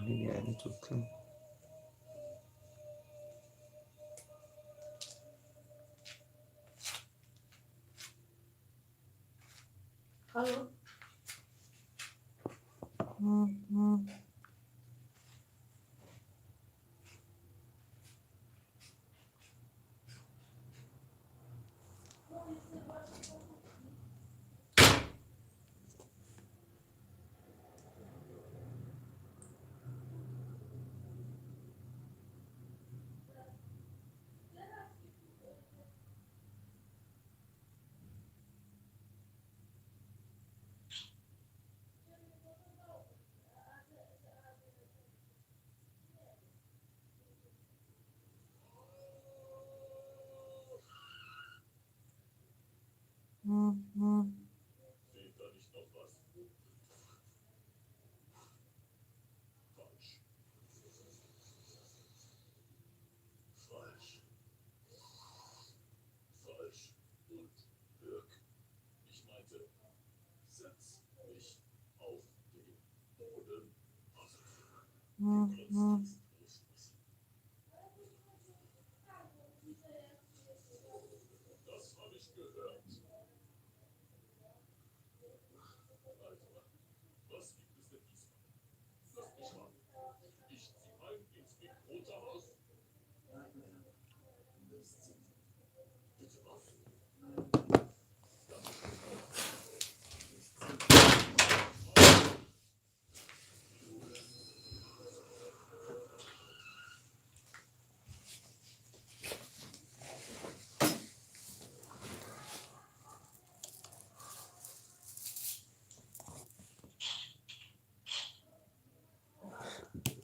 maybe I need to clean. Hello.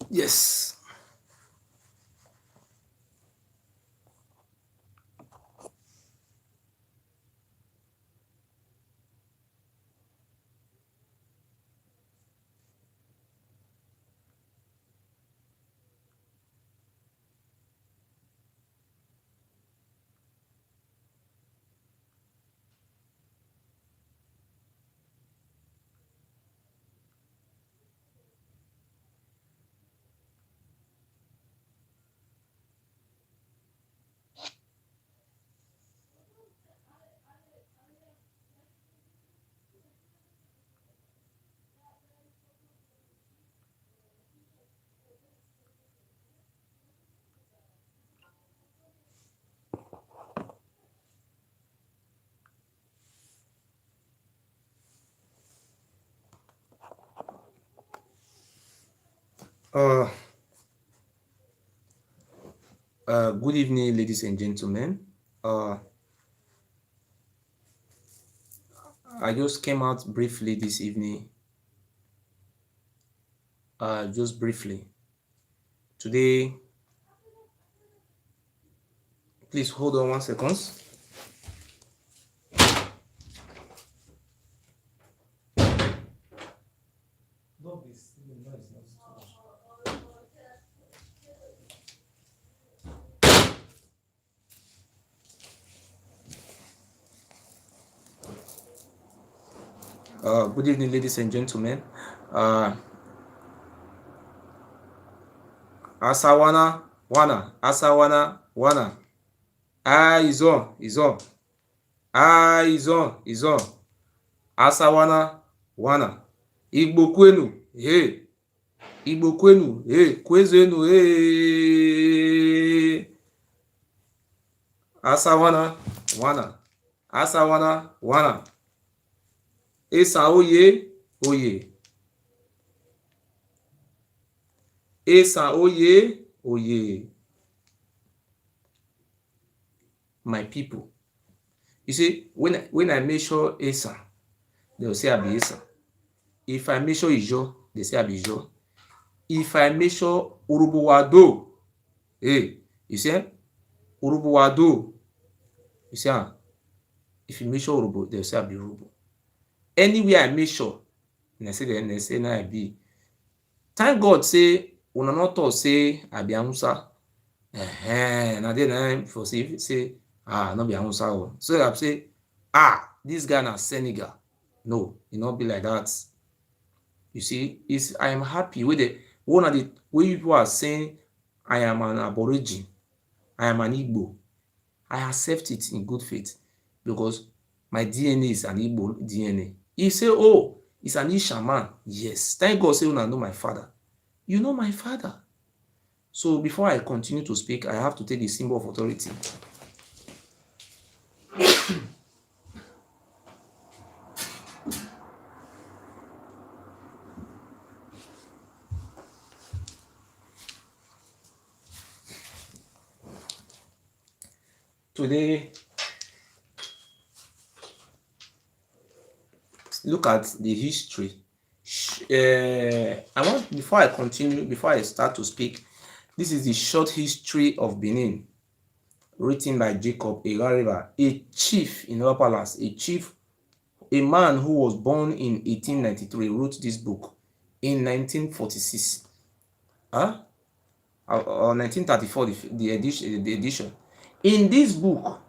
Yes. Uh, good evening, ladies and gentlemen. I just came out briefly this evening. Just briefly. Today, please hold on 1 second. Good evening, ladies and gentlemen. Asawana, wana, Asawana, wana. Is on, is on. Is on, is on. Asawana, wana. Igbo kwenu, hey. Igbo kwenu, hey. Kwezenu, hey. Asawana, wana. Asawana, wana. Esa oye, oye. Esa oye, oye. My people. You see, when I measure Esa, they will say I be Esa. If I measure Ijo, they say I be Ijo. If I measure Urubuwado, hey, you see, Urubuwado, you see, if you measure Urubu, they will say I be Urubu. Anywhere I measure, and I say then they say now I be. Thank God say una not talk say I be Hausa. Now then for say no be Hausa. So I say this guy na Senegal. No, it not be like that. You see, I am happy with it. one of the way people are saying I am an aborigine, I am an Igbo, I accept it in good faith because my DNA is an Igbo DNA. You say, oh, it's an Isha man. Yes. Thank God say, I know my father. You know my father. So before I continue to speak, I have to take the symbol of authority. Today, look at the history. I want, before I continue, before I start to speak, this is the short history of Benin, written by Jacob Ewuare, a chief in Upper Palace, a man who was born in 1893, wrote this book in 1946. Or 1934, the edition. In this book,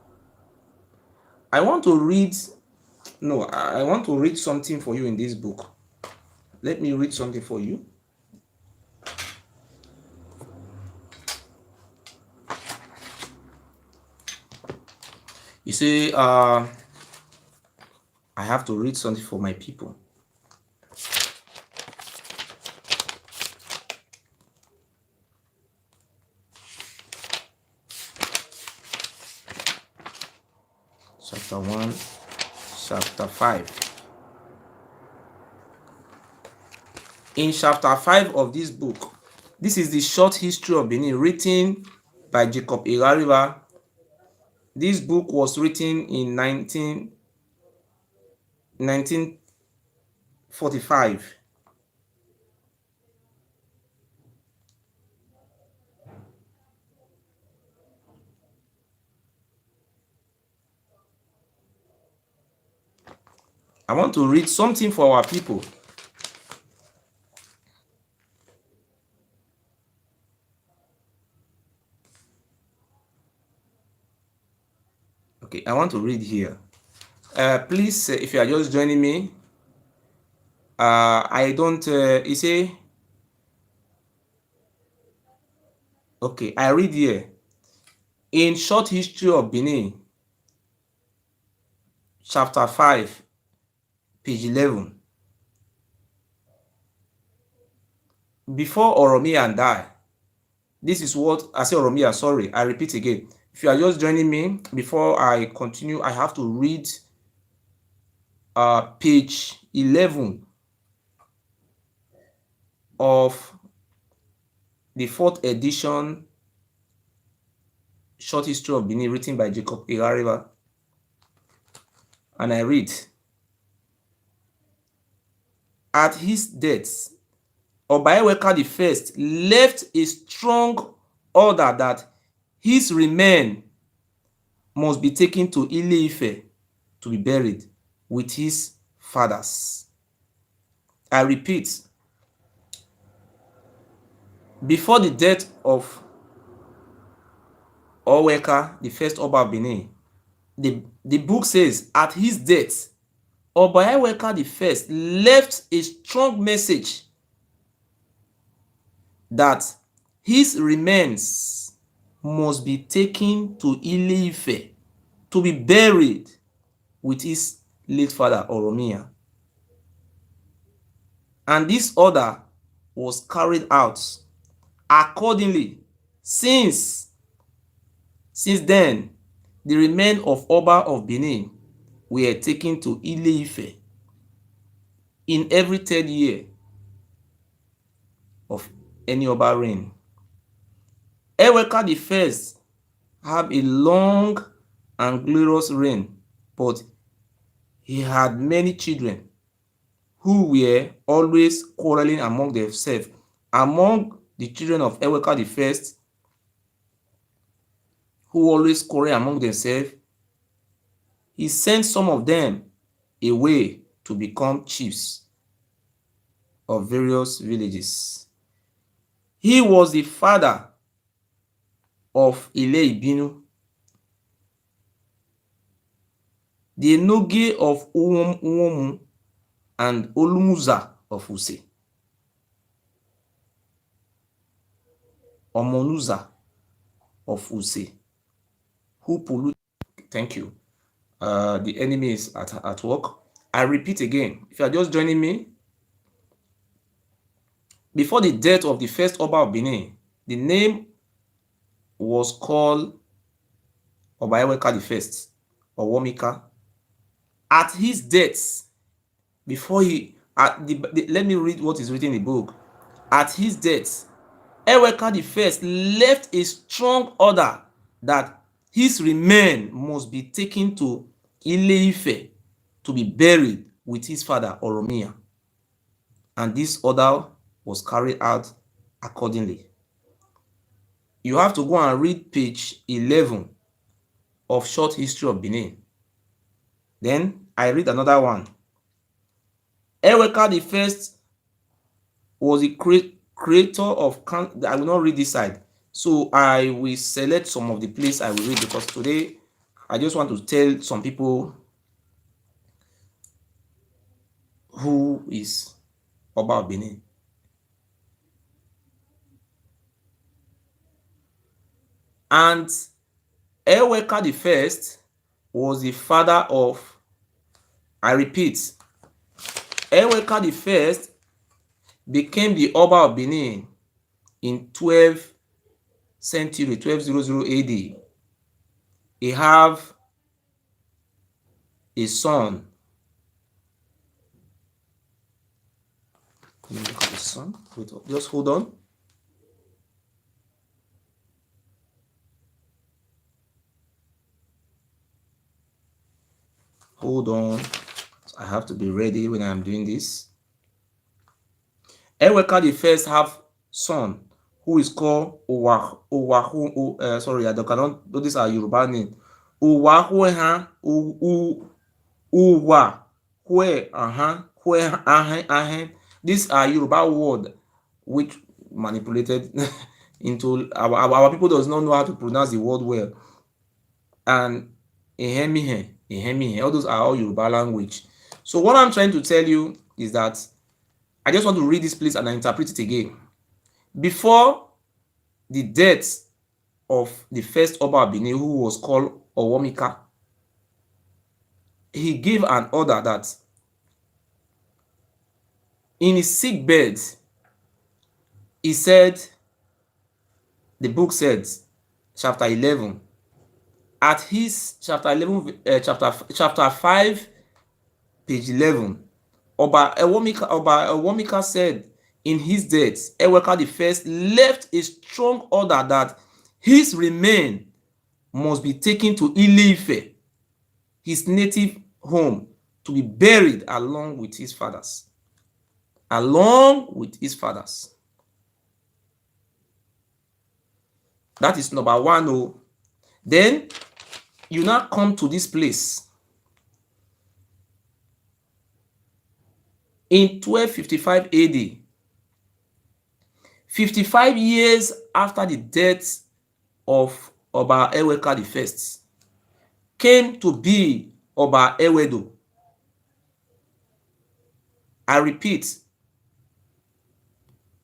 I want to read something for you in this book. Let me read something for you. You see, I have to read something for my people. Chapter 1, chapter 5. In chapter 5 of this book, this is the short history of Benin, written by Jacob Ewuare. This book was written in 1945. I want to read something for our people. Okay, I want to read here. Please, if you are just joining me, I don't, you say, okay, I read here. In Short History of Benin, chapter 5, page 11. Before Oromia died, this is what I say. Oromia, sorry, I repeat again. If you are just joining me, before I continue, I have to read page 11 of the 4th edition Short History of Benin, written by Jacob Ewuare. And I read, at his death, Oba Eweka the First left a strong order that his remains must be taken to Ile-Ife to be buried with his fathers. I repeat, before the death of Eweka, the first Oba of Benin, the book says, at his death, Oba Eweka the First left a strong message that his remains must be taken to Ile-Ife to be buried with his late father Oromia. And this order was carried out accordingly. Since then, the remains of Oba of Benin were taken to Ile-Ife in every 3rd year of any Oba reign. Eweka the First had a long and glorious reign, but he had many children who were always quarreling among themselves. Among the children of Eweka the First, who always quarrel among themselves, he sent some of them away to become chiefs of various villages. He was the father of Ile-Ibinu, the Enoge of Uwomu, and Olumuza of Use. Omonuza of Use, who polluted. Thank you. The enemy is at work. I repeat again, if you are just joining me, before the death of the first Oba of Benin, the name was called Oba Eweka the First, or Womika. At his death, before he, let me read what is written in the book. At his death, Eweka the First left a strong order that his remains must be taken to Ile-Ife to be buried with his father Oromia, and this order was carried out accordingly. You have to go and read page 11 of Short History of Benin. Then I read another one. Eweka the First was the creator of, I will not read this side, so I will select some of the place I will read, because today I just want to tell some people who is Oba of Benin. And Eweka the First was the father of, I repeat, Eweka the First became the Oba of Benin in 12th century, 1200 AD. He have a son. Let me look at the son. Wait, just hold on. Hold on. I have to be ready when I'm doing this. Eweka the First have son who is called Owahu. Sorry, I cannot do this. Are Yoruba name. Owahueha Uwa Hue Hue. These are Yoruba word which manipulated into our people does not know how to pronounce the word well. And Ehemihe, all those are all Yoruba language. So what I'm trying to tell you is that I just want to read this place and I interpret it again. Before the death of the first Oba of Benin, who was called Owomika, he gave an order that in his sick bed, he said, the book says, chapter 11, at his chapter 11, chapter 5, page 11, Oba Ewomika said, in his death, Eweka the First left a strong order that his remains must be taken to Ile-Ife, his native home, to be buried along with his fathers. Along with his fathers. That is number one. Oh. Then you now come to this place. In 1255 AD, 55 years after the death of Oba Eweka the First, came to be Oba Ewedo. I repeat,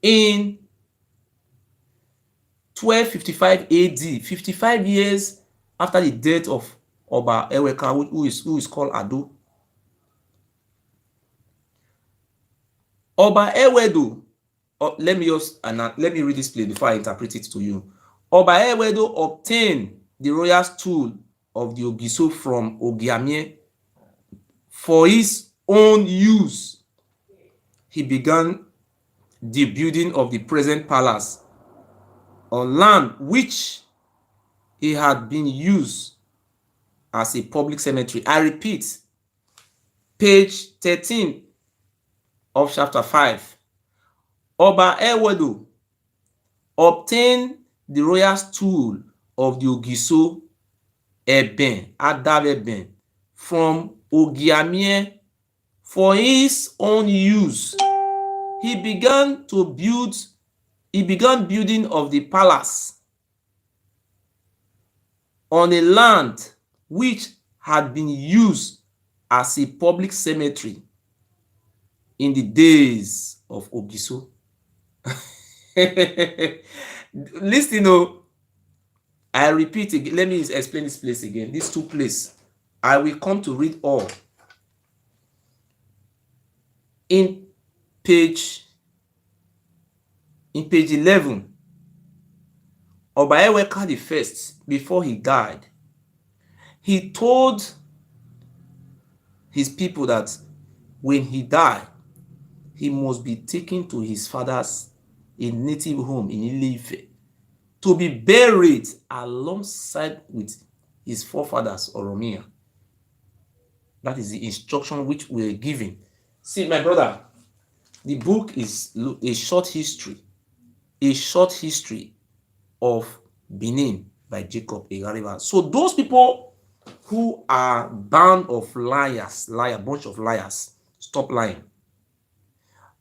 in 1255 AD, 55 years after the death of Oba Eweka, who is called Ado, Oba Ewedo, let me read this place before I interpret it to you. Oba Ewedo obtained the royal stool of the Ogiso from Ogiamie for his own use. He began the building of the present palace on land which he had been used as a public cemetery. I repeat, page 13 of chapter 5. Oba Ewedo obtained the royal stool of the Ogiso Adab from Ogiamie for his own use. He began building of the palace on a land which had been used as a public cemetery in the days of Ogiso. Listen, oh, I repeat again. Let me explain this place again. These two places. I will come to read all. In page 11, Oba Ewuare the first, before he died, he told his people that when he died, he must be taken to his father's native home in Ile-Ife to be buried alongside with his forefathers Oromia. That is the instruction which we are given. See, my brother, the book is a short history of Benin by Jacob Ewuare. So those people who are band of liars, bunch of liars, stop lying.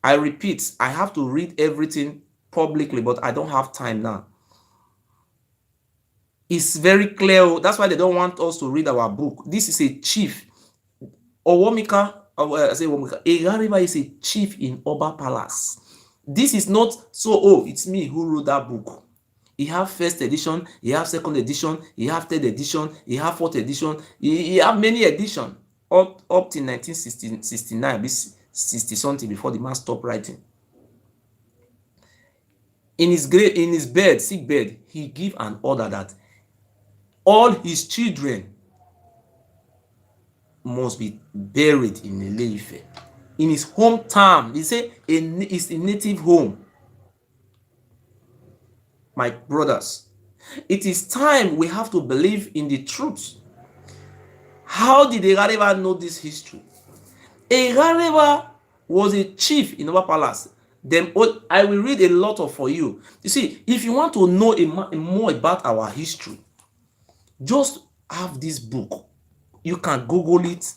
I repeat, I have to read everything publicly, but I don't have time now. It's very clear. That's why they don't want us to read our book. This is a chief. Ewuare is a chief in Oba Palace. This is not so, oh, it's me who wrote that book. He have first edition, he have second edition, he have third edition, he have fourth edition, he have many editions up till 1969, 60 something, before the man stopped writing. In his bed, sick bed, he give an order that all his children must be buried in Ile-Ife, in his hometown. He say it's a native home. My brothers, it is time we have to believe in the truth. How did Ewuare know this history? Ewuare was a chief in Oba Palace. Then I will read a lot of for you. You see, if you want to know more about our history, just have this book. You can Google it.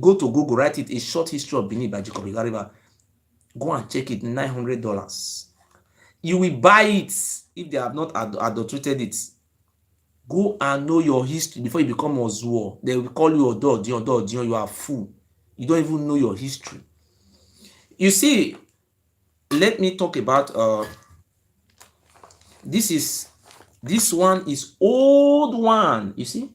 Go to Google, write it, A Short History of Benin by Jacob Ewuare. Go and check it, $900. You will buy it if they have not adulterated it. Go and know your history before you become Ozuo. They will call you Ododion. You are a fool. You don't even know your history. You see, let me talk about this one is old one. You see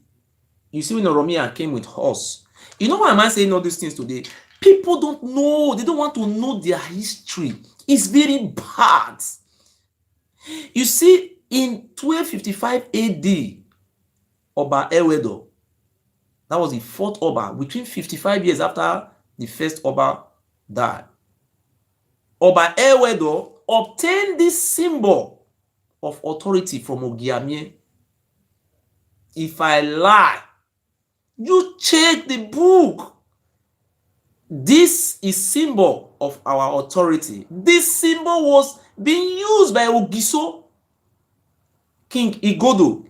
when Oromia came with horse. You know why am I saying all these things today? People don't know. They don't want to know their history. It's very bad. You see, in 1255 AD, Oba Ewuare, that was the fourth Oba, between 55 years after the first Oba died. Oba Ewuare obtained this symbol of authority from Ogiamie. If I lie, you check the book. This is symbol of our authority. This symbol was being used by Ogiso, King Igodo.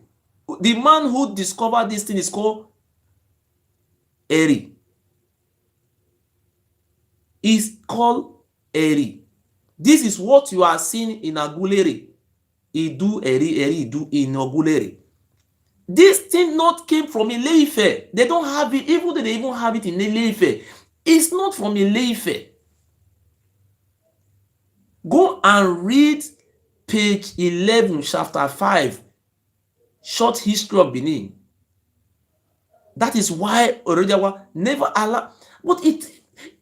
The man who discovered this thing is called Eri. Is called Eri. This is what you are seeing in Agulere. Idu Eri Idu in Agulere. This thing not came from Ile-Ife. They don't have it, even though they even have it in Ile-Ife. It's not from Ile-Ife. Go and read page 11, chapter 5, Short History of Benin. That is why Orojawa never allowed. But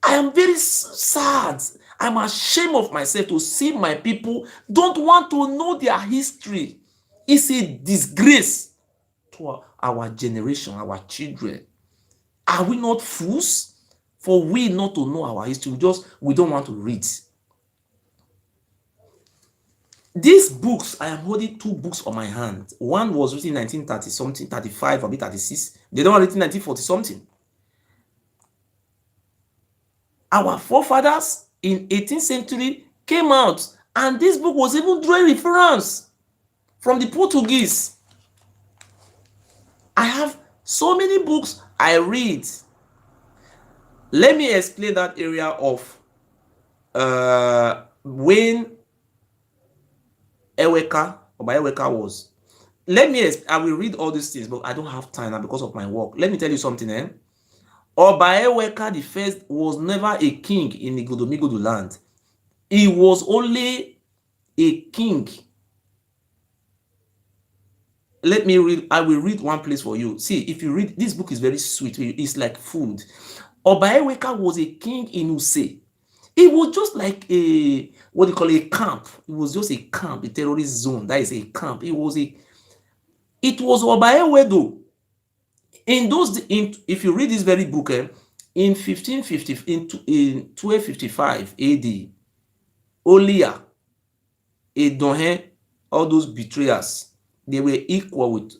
I am very sad. I'm ashamed of myself to see my people don't want to know their history. It's a disgrace to our generation, our children. Are we not fools? For we not to know our history, we don't want to read. These books, I am holding two books on my hand. One was written in 1930 something, 35 or 36. The other one written in 1940 something. Our forefathers in 18th century came out, and this book was even drawing reference from the Portuguese. I have so many books I read. Let me explain that area of when Oba Ewuare was. I will read all these things, but I don't have time now because of my work. Let me tell you something. Oba Ewuare the first was never a king in Igodomigodo land. He was only a king let me read. I will read one place for you. See, if you read this book, is very sweet. It's like food. Oba Eweka was a king in Use. It was just like a, what do you call it, a camp. It was just a camp, a terrorist zone. That is a camp. It was Oba Ewedo. In those, if you read this very book, in 1550, in 1255 AD, Olia, Edonhe, all those betrayers, they were equal with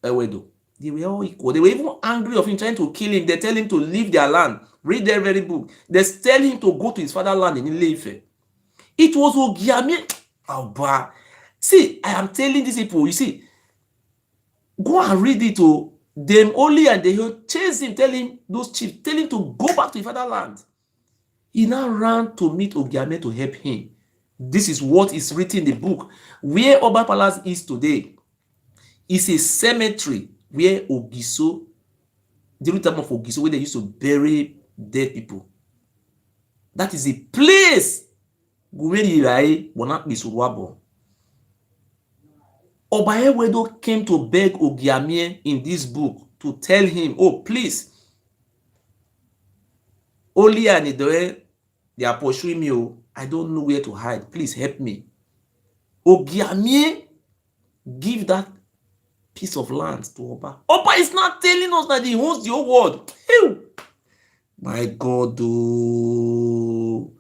Ewedo. They were all equal. They were even angry of him, trying to kill him. They tell him to leave their land. Read their very book. They tell him to go to his fatherland in Ile-Ife. It was Ogiame. Oh, see, I am telling these people, you see, go and read it to them only, and they chase him, tell him, those chiefs, tell him to go back to his fatherland. He now ran to meet Ogiame to help him. This is what is written in the book. Where Oba Palace is today is a cemetery where Ogiso, the time of Ogiso, where they used to bury dead people. That is a place. Oba Ewedo came to beg Ogiame in this book to tell him, oh, please, Oli and Idoe, they are pursuing me. Oh, I don't know where to hide. Please help me. Ogiame give that piece of land to Oba. Oba is not telling us that he owns the whole world. Ew. My God, oh.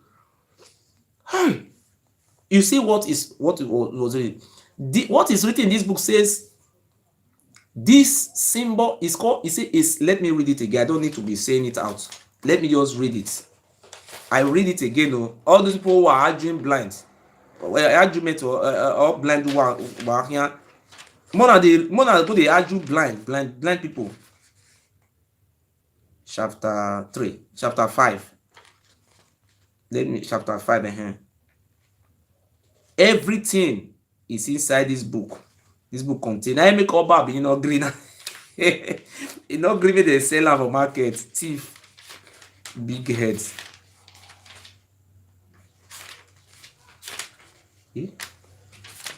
Hey. You see what is written in this book says this symbol is called, let me read it again. I don't need to be saying it out. Let me just read it. I read it again. Oh. All those people who are arguing blind, argument or blind were here. More than people they argue blind people. Chapter 3, chapter 5. Chapter 5. Everything is inside this book. This book contains. I make all bad, green. You know, green they sell out for market. Thief, big heads. Okay.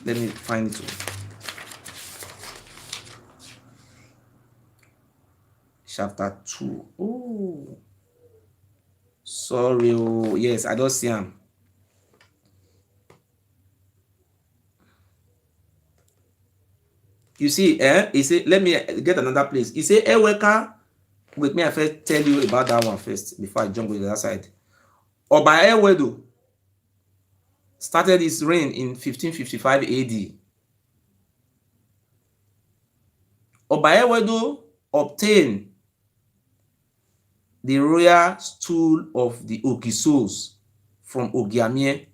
Let me find it. Chapter 2. Oh, sorry. Oh, yes, I don't see him. You see, he said, let me get another place. He said, Eweka, with me, I first tell you about that one first before I jump to the other side. Oba Ewedo started his reign in 1555 AD. Oba Ewedo obtained the royal stool of the Ogisos from Ogiame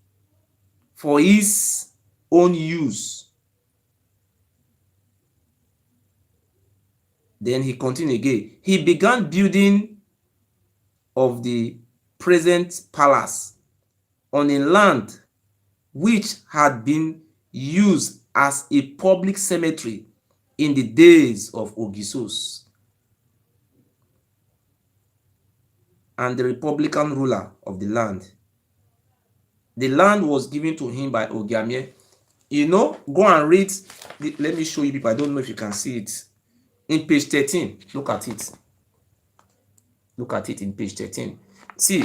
for his own use. Then he continued again. He began building of the present palace on a land which had been used as a public cemetery in the days of Ogisos and the Republican ruler of the land. The land was given to him by Ogiame. You know, go and read. Let me show you people. I don't know if you can see it. In page 13, look at it. Look at it in page 13. See,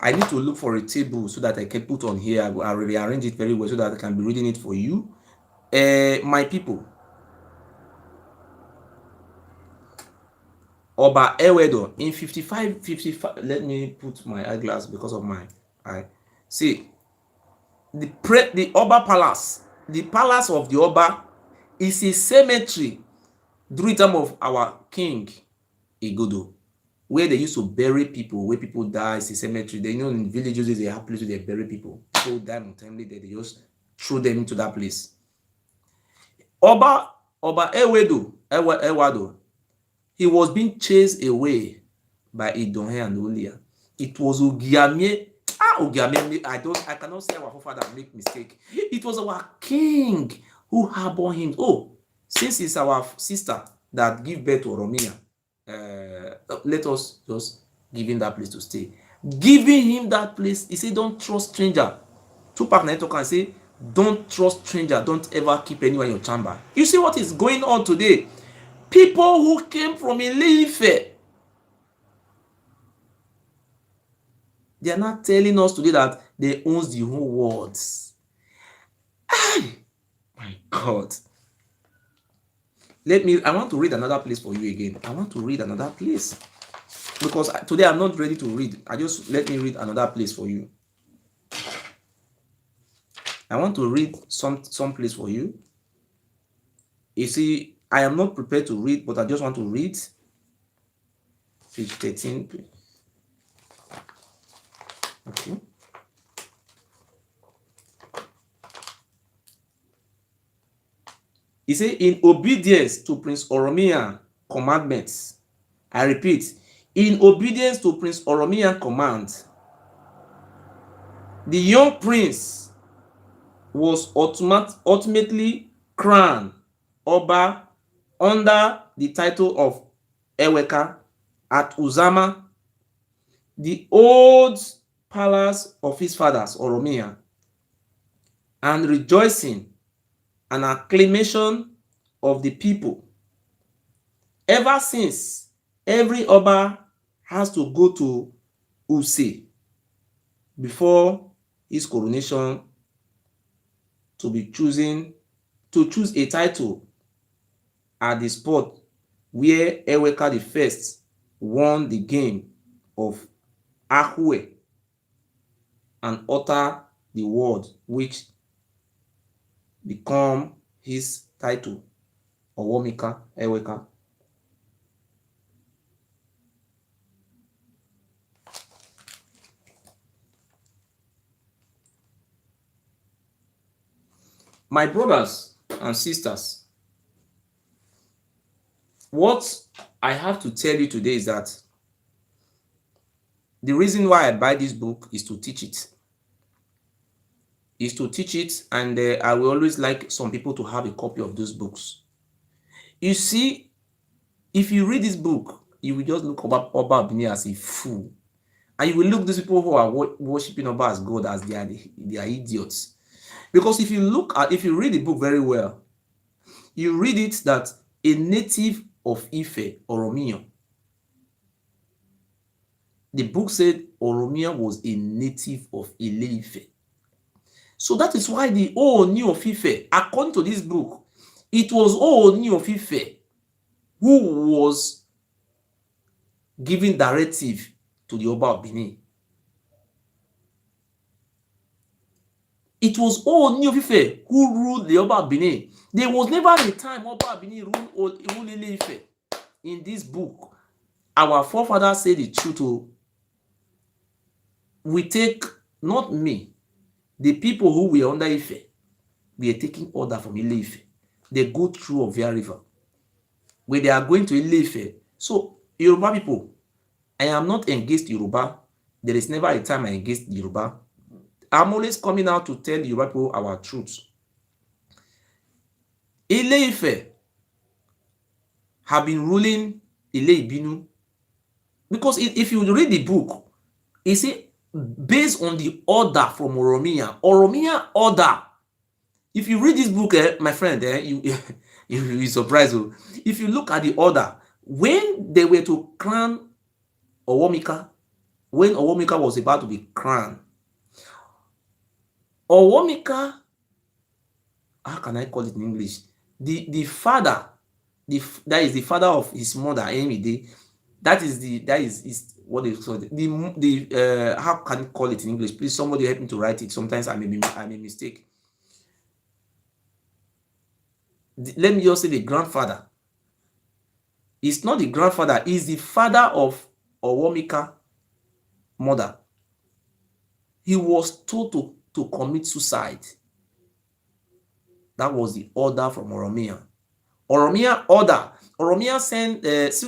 I need to look for a table so that I can put on here. I will rearrange it very well so that I can be reading it for you. My people. Oba Ewedo in 55. Let me put my eyeglass because of my eye. See, the Oba Palace, the palace of the Oba, is a cemetery during the time of our king Igodo, where they used to bury people, where people die. It's a cemetery. They, in villages they have places where they bury people. People die untimely there, they just throw them into that place. Oba Ewado, he was being chased away by Idonhe and Olia. It was Ogiame. Ogiame, I cannot say our forefather make mistake. It was our king who harbored him. Oh, since it's our sister that give birth to Oromia, let us just give him that place to stay. Giving him that place, he said, don't trust stranger. Tupac Naito can say, Don't trust stranger. Don't ever keep anyone in your chamber. You see what is going on today? People who came from Ile-Ife, they are not telling us today that they own the whole world. My God. I want to read another place for you again. I want to read another place. Because today I'm not ready to read. Let me read another place for you. I want to read some place for you. You see, I am not prepared to read, but I just want to read. Page 13. Okay. He said, in obedience to Prince Oromiyan commandments. I repeat, in obedience to Prince Oromiyan command, the young prince was ultimately crowned Oba under the title of Eweka at Uzama, the old palace of his fathers, Oromiyan, and rejoicing and acclamation of the people. Ever since, every Oba has to go to Use before his coronation to choose a title at the spot where Eweka the First won the game of Ahue and utter the word which become his title, Owomika Eweka. My brothers and sisters, what I have to tell you today is that the reason why I buy this book is to teach it. And I will always like some people to have a copy of those books. You see, if you read this book, you will just look Oba Obini as a fool. And you will look these people who are worshiping Oba as God as they are idiots. Because if you read the book very well, you read it that a native of Ife, Oromiyan. The book said Oromiyan was a native of Ile-Ife. So that is why the Ooni of Ife, according to this book, it was Ooni of Ife who was giving directive to the Oba of Benin. It was Ooni of Ife who ruled the Oba of Benin. There was never a time Oba of Benin ruled Ile-Ife. In this book, our forefathers say the truth. We take, not me, the people who were under Ife, we are taking order from Ile-Ife. They go through Ovia River. When they are going to Ile-Ife, so Yoruba people, I am not against Yoruba. There is never a time I against Yoruba. I'm always coming out to tell Yoruba people our truth. Ile-Ife have been ruling Ile-Ibinu, because if you read the book, you see, based on the order from Oromiyan order. If you read this book, my friend, you'll be surprised. If you look at the order, when they were to crown Owomika, when Owomika was about to be crowned, Owomika, how can I call it in English? The father, that is the father of his mother, Emide. That is what they call it. How can I call it in English? Please, somebody help me to write it. Sometimes I may mistake. Let me just say the grandfather. It's not the grandfather, it's the father of Owomika mother. He was told to commit suicide. That was the order from Oromiyan. Oromiyan sent,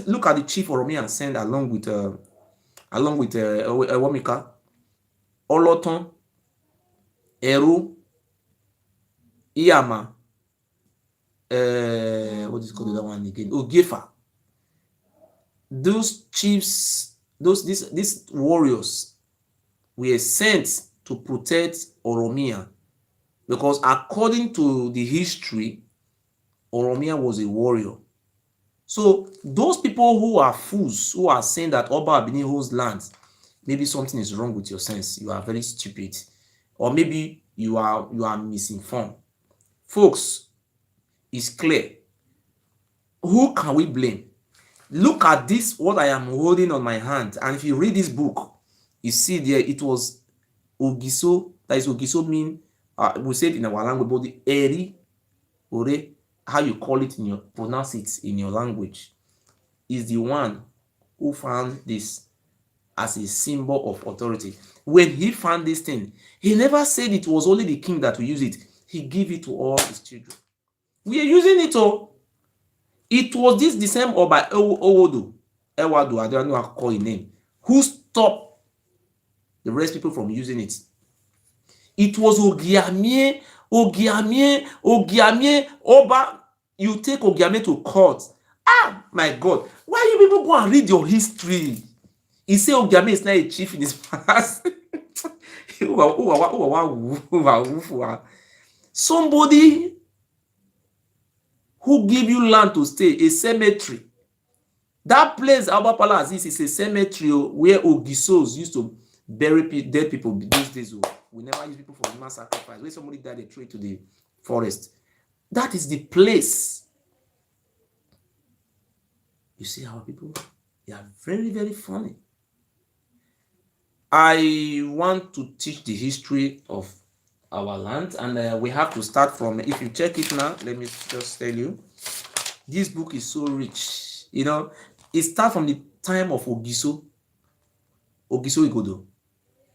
look at the chief Oromiyan sent along with Owomika, Oloton, Eru, Iyama, what is called the other one again? Ogefa. Those chiefs, these warriors were sent to protect Oromiyan Because according to the history, Oromia was a warrior. So those people who are fools, who are saying that Oba Abini holds land, maybe something is wrong with your sense. You are very stupid, or maybe you are misinformed. Folks, it's clear. Who can we blame? Look at this, what I am holding on my hand, and if you read this book, you see there it was Ogiso. That is Ogiso mean, we say it in our language, but the Eri, Ore, how you call it in your, pronounce it in your language, is the one who found this as a symbol of authority. When he found this thing, he never said it was only the king that will use it. He gave it to all his children. We are using it all. It was this the same Oba Ewuare, I don't know how to call his name, who stopped the rest people from using it. It was Ogiamie, Oba. You take Ogiamie to court. Ah, my God. Why you people go and read your history? He say Ogiamie is not a chief in his past. Somebody who give you land to stay, a cemetery. That place, Alba Palace, is a cemetery where Ogisos used to bury dead people these days. We never use people for human sacrifice. When somebody died, they throw it to the forest. That is the place. You see how people, they are very, very funny. I want to teach the history of our land, and we have to start from, if you check it now, let me just tell you, this book is so rich. You know, it starts from the time of Ogiso Igodo,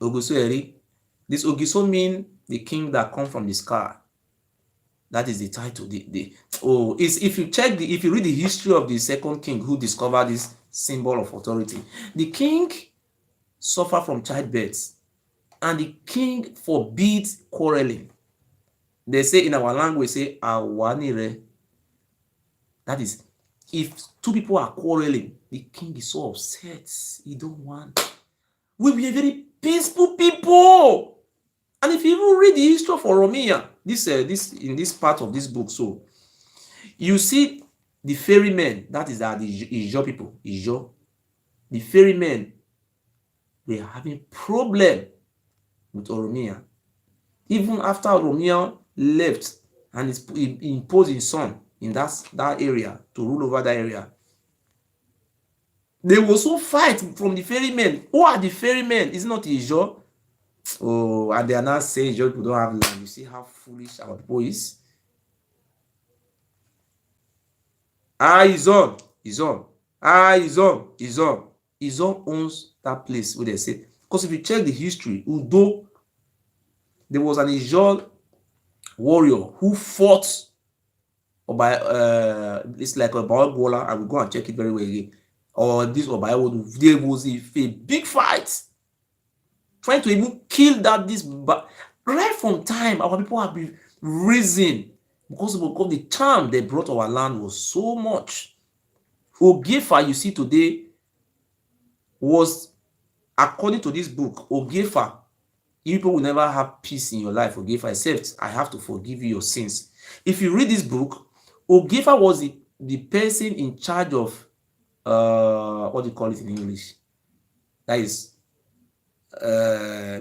Ogiso Eri. This Ogiso mean the king that come from the sky. That is the title. If you check if you read the history of the second king who discovered this symbol of authority, the king suffer from childbirth, and the king forbids quarreling. They say in our language, say awanire. That is, if two people are quarreling, the king is so upset. He don't want. We be a very peaceful people. And if you even read the history of Oromia, this in this part of this book, so you see the ferrymen, that is the Ijo people, Ijo. The ferrymen, they are having problem with Oromia. Even after Oromia left and he imposed his son in that area to rule over that area, they will also fight from the ferrymen. Who are the ferrymen? It's not Ijo. Oh, and they are now saying Ijo people don't have land. You see how foolish our people is. Izon. Izon owns that place where they say. Because if you check the history, Udo, there was an Ijo warrior who fought it's like a Bawagola. I will go and check it very well again. Or this Obayawodu, there was a big fight trying to even kill but right from time our people have been risen because the charm they brought our land was so much. Ogefa, you see today, was, according to this book, Ogefa, you people will never have peace in your life, Ogefa, except I have to forgive you your sins. If you read this book, Ogefa was the person in charge of what do you call it in English? That is,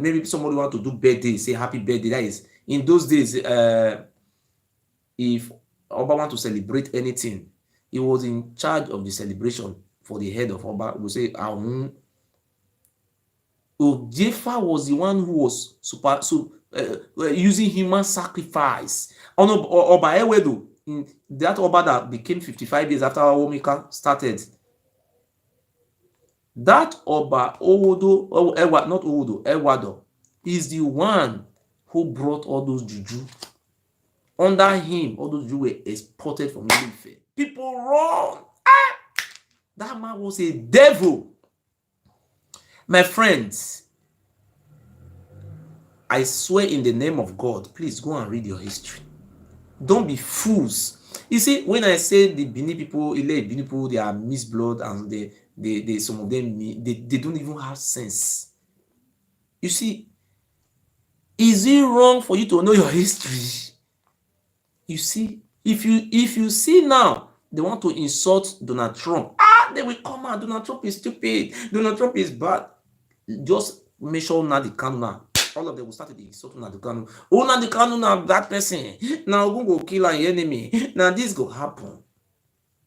maybe somebody want to do birthday, say happy birthday. That is, in those days, if Oba want to celebrate anything, he was in charge of the celebration for the head of Oba. We say, Ogefa was the one who was using human sacrifice. Oba Ewedu, that Oba that became 55 years after Omika started. That Oba Ewado is the one who brought all those juju. Under him, all those juju were exported from Ife. People run. That man was a devil. My friends, I swear in the name of God, please go and read your history. Don't be fools. You see, when I say the Bini people, they are mixed blood, and they some of them, they don't even have sense. You see, Is it wrong for you to know your history? You see, if you see now, they want to insult Donald Trump. They will come out. Donald Trump is stupid. Donald Trump is bad. Just make sure Nnamdi Kanu now. All of them will start to be insulting Nnamdi Kanu. Oh, Nnamdi Kanu now that person. Now who go kill an enemy? Now this go happen.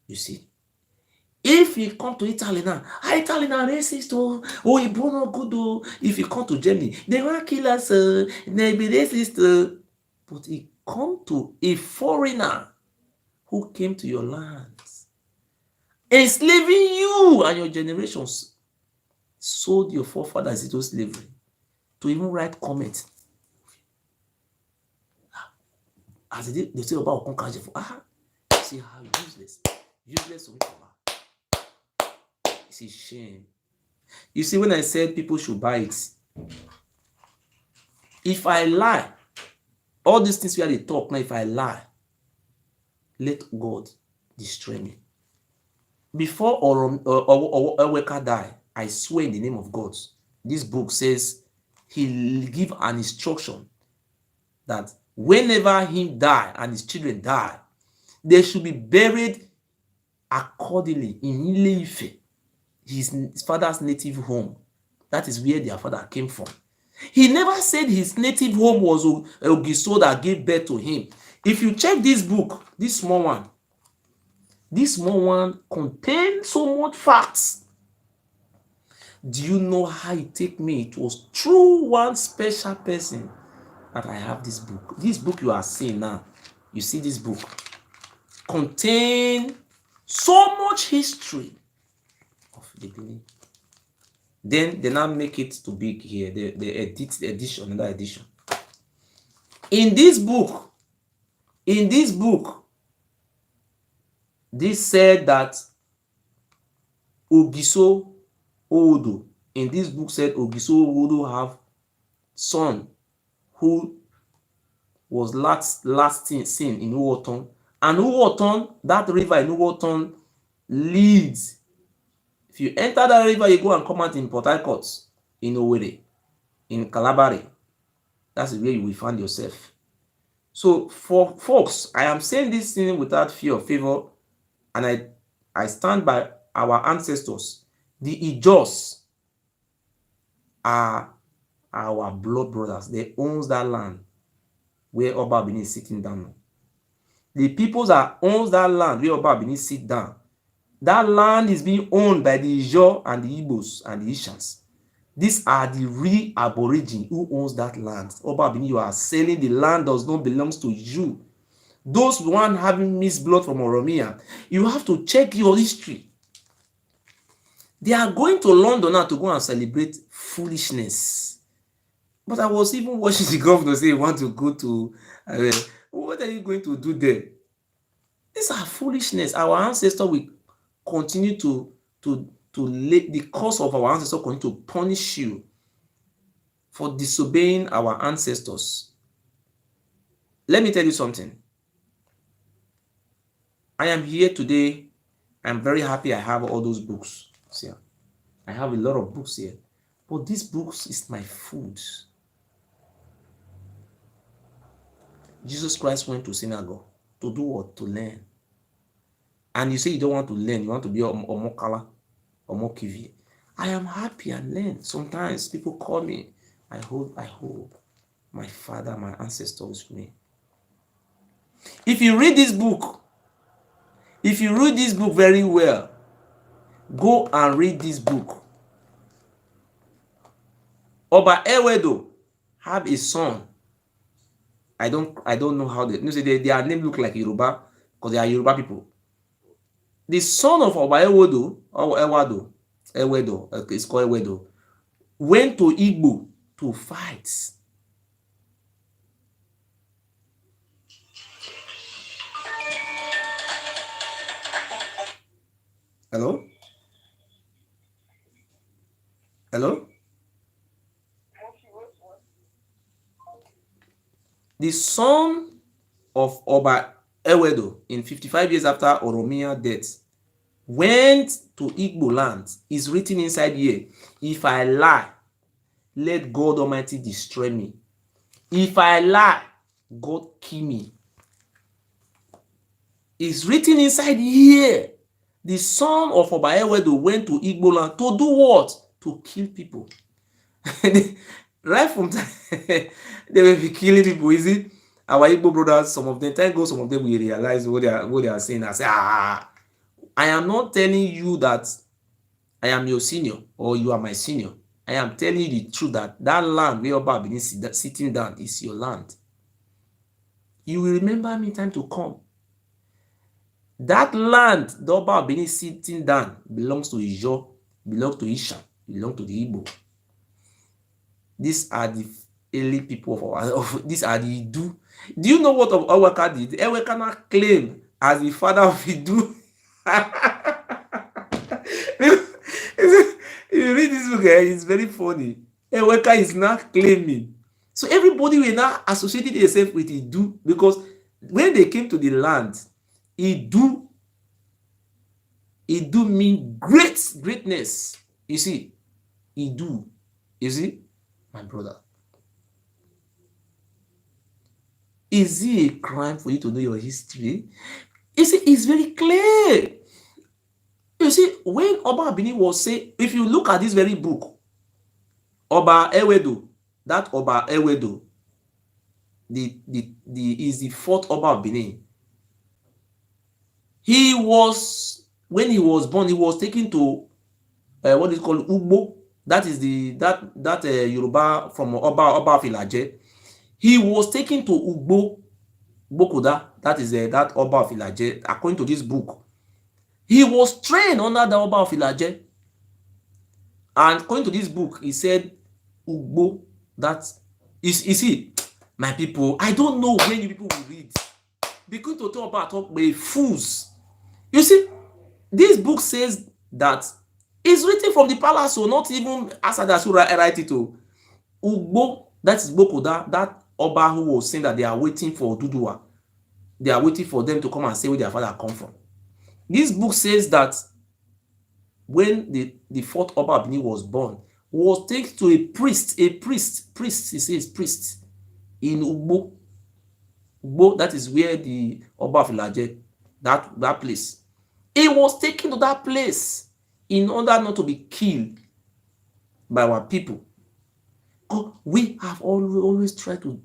You see. If you come to Italy now, Italy now racist oh Igbo no good oh. If you come to Germany, they want kill us, they be racist. But he come to a foreigner who came to your lands, enslaving you and your generations, sold your forefathers into slavery, to even write comment. As they say about Okonkaje, see how useless of it. It's a shame. You see, when I said people should buy it, if I lie, all these things where they talk now, if I lie, let God destroy me. Before Ewuare died, I swear in the name of God, this book says he'll give an instruction that whenever he die and his children die, they should be buried accordingly in Ile-Ife, his father's native home. That is where their father came from. He never said his native home was Ogiso that gave birth to him. If you check this book, this small one contains so much facts. Do you know how it take me? It was through one special person that I have this book. This book you are seeing now, you see this book, contain so much history of the beginning. Then they now make it to big here. They edit the edition, another edition. In this book, this said that Ogiso Odo, in this book said Ogiso Odo have son who was last seen in Uwoton. And Uwoton, that river in Uwoton leads. If you enter that river, you go and come out in Port Harcourt, in Ewuare, in Calabari. That's where you will find yourself. So for folks, I am saying this thing without fear or favor, and I stand by our ancestors. The Ijos are our blood brothers. They own that land where Oba Benin is sitting down. The people that owns that land where Oba Benin sit down, that land is being owned by the Ijo and the Igbos and the Ishans. These are the real aborigine who owns that land. Oba Benin, you are selling the land does not belong to you. Those one having mixed blood from Oromia, you have to check your history. They are going to London now to go and celebrate foolishness. But I was even watching the governor say, you want to go to, what are you going to do there? These are foolishness. Our ancestors will continue to let the cause of our ancestors continue to punish you for disobeying our ancestors. Let me tell you something. I am here today. I'm very happy I have all those books here. I have a lot of books here. But these books is my food. Jesus Christ went to synagogue to do what? To learn. And you say you don't want to learn, you want to be Omokala, Omokivi. I am happy and learn. Sometimes people call me. I hope my father, my ancestors with me. If you read this book very well, go and read this book. Oba Ewedo have a son. I don't know how their name look like Yoruba because they are Yoruba people. The son of Oba Ewedo, or Ewedo, it's called Ewedo, went to Igbo to fight. Hello? Hello? The son of Oba Ewedo, in 55 years after Oromia death, went to Igbo land. Is written inside here. If I lie, let God Almighty destroy me. If I lie, God kill me. It's written inside here. The son of Oba Ewedo went to Igbo land to do what? To kill people. Right from time, they will be killing people. Is it? Our Igbo brothers, some of them, thank God, some of them will realize what they are saying. I say, I am not telling you that I am your senior or you are my senior. I am telling you the truth that land where Oba Benin sitting down is your land. You will remember me time to come. That land, the Oba Benin sitting down, belongs to Ijo, belongs to Isha, belongs to the Igbo. These are the early people of these are the Idu. Do you know what Ewuare did? Ewuare now claim as the father of Idu. If you read this book, it's very funny. Ewuare is now claiming. So everybody will now associate themselves with Idu, because when they came to the land, Idu mean greatness. You see, Idu. You see, my brother. Is it a crime for you to know your history? You see, it's very clear. You see, when Oba Benin was saying, if you look at this very book, Oba Ewedo, that Oba Ewedo, is the fourth Oba of Benin. He was, when he was born, he was taken to what is called Ugbo. That is that Yoruba from Oba Filaje. He was taken to Ugbo Bokoda. That is that Oba Filaje. According to this book, he was trained under the Oba of Ilaje. And according to this book, he said, Ugbo, that is, you see, my people, I don't know when you people will read. Because to talk about fools. You see, this book says that it's written from the palace, so not even Asadasu write it. Ugbo, that is Bokoda, that Oba who was saying that they are waiting for Duduwa. They are waiting for them to come and say where their father come from. This book says that when the fourth Oba Benin was born, was taken to a priest, he says priest, in Ugbo. Ugbo, that is where the Oba of Ilaje, that place. He was taken to that place in order not to be killed by our people. Oh, we have always tried to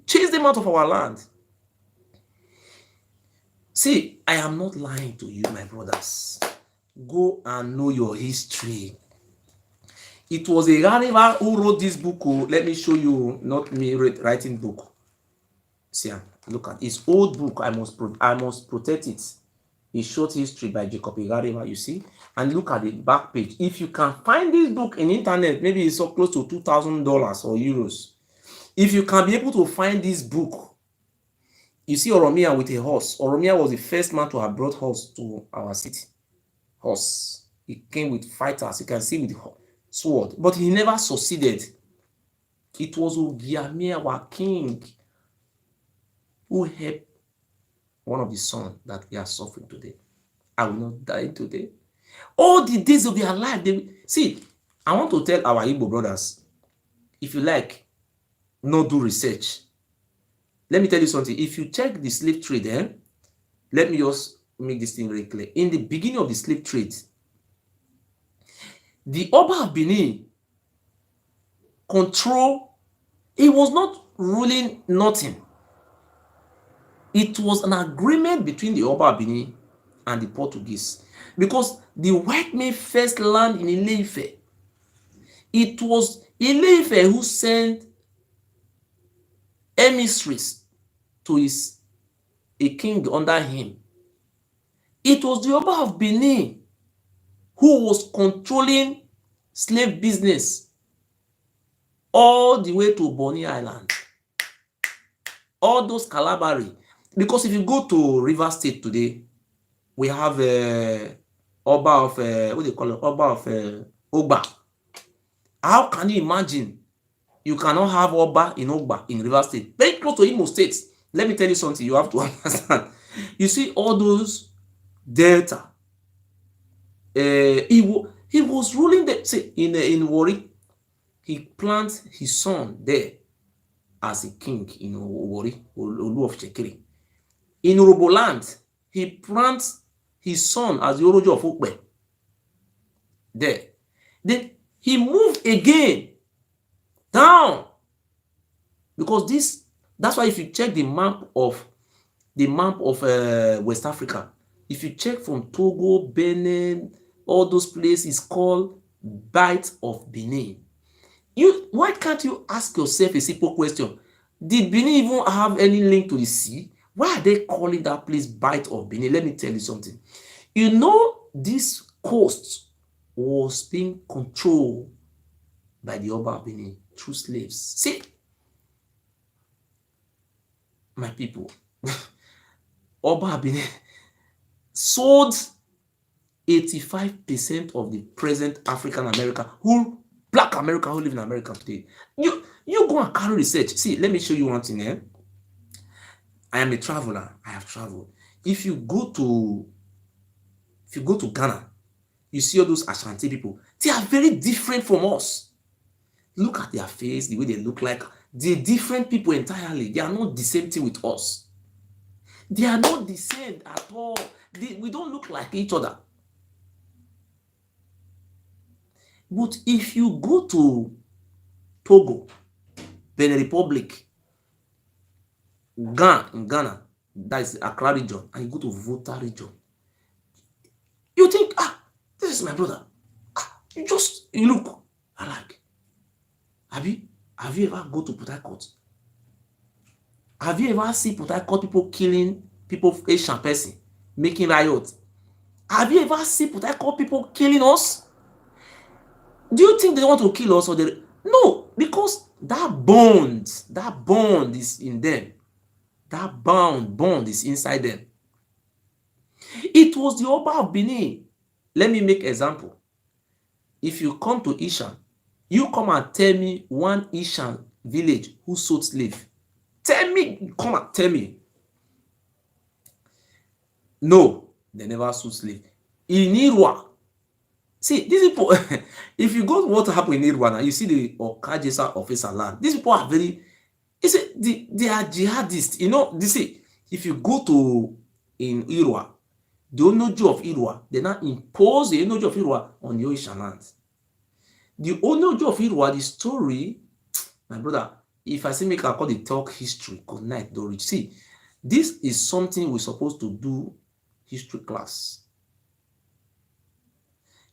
chase them out of our land. See, I am not lying to you, my brothers. Go and know your history. It was a Ghaniva who wrote this book. Let me show you, not me writing book. See, look at his old book. I must protect it. A Short History by Jacob Igariva, you see. And look at the back page. If you can find this book in internet, maybe it's so close to $2,000 or euros. If you can be able to find this book, you see Oromia with a horse. Oromia was the first man to have brought horse to our city. Horse. He came with fighters. You can see with sword. But he never succeeded. It was Ogiame, our king, who helped one of the sons that we are suffering today. I will not die today. All the days of their life, see, I want to tell our Igbo brothers, if you like, not do research. Let me tell you something. If you check the slave trade, let me just make this thing very clear. In the beginning of the slave trade, the Oba of Benin control, he was not ruling nothing. It was an agreement between the Oba of Benin and the Portuguese, because the white men first land in Ile-Ife. It was Ile-Ife who sent emissaries to a king under him. It was the Oba of Benin who was controlling slave business all the way to Bonny Island, all those Calabari. Because if you go to River State today, we have Oba of what do you call it? Oba of Ogba. How can you imagine you cannot have Oba in Ogba in River State, very close to Imo State? Let me tell you something you have to understand. You see all those delta. He was ruling the, see, in Ewuare. He plants his son there as a king in Ewuare, Olu of Shekiri. In Urhobo land, he plants his son as the Orojo of Okpe. There. Then he moved again down. Because that's why if you check the map of West Africa, if you check from Togo, Benin, all those places called Bight of Benin. Why can't you ask yourself a simple question? Did Benin even have any link to the sea? Why are they calling that place Bight of Benin? Let me tell you something. You know, this coast was being controlled by the Oba of Benin through slaves. See, my people, Oba of Benin sold 85% of the present African American, Black American who live in America today. You go and carry research. See, let me show you one thing. I am a traveler. I have traveled. If you go to Ghana, you see all those Ashanti people. They are very different from us. Look at their face, the way they look like. They're different people entirely. They are not the same thing with us. They are not the same at all. We don't look like each other. But if you go to Togo, Benin Republic, Ghana, that is Accra region, and you go to Volta region, you think, this is my brother. You look alike. Have you ever go to Port Harcourt? Have you ever seen Port Harcourt people killing people, Asian person, making riots? Have you ever seen Port Harcourt people killing us? Do you think they want to kill us or they? No, because that bond is in them. That bond is inside them. It was the Oba of Benin. Let me make example. If you come to Ishan, you come and tell me one Ishan village who sold slave. Come and tell me. No, they never sold slave. In Ewuare, see, these people, if you go to what happened in Ewuare, you see the Okajesa officer land. These people are very, they are jihadists. You know, if you go to in Ewuare, the Onoju of Ewuare, they now impose the Onoju of Ewuare on the Oishan land. The Onoju of Ewuare, the story, my brother, if I say make I call the talk history, connect, don't reach. See, this is something we're supposed to do history class.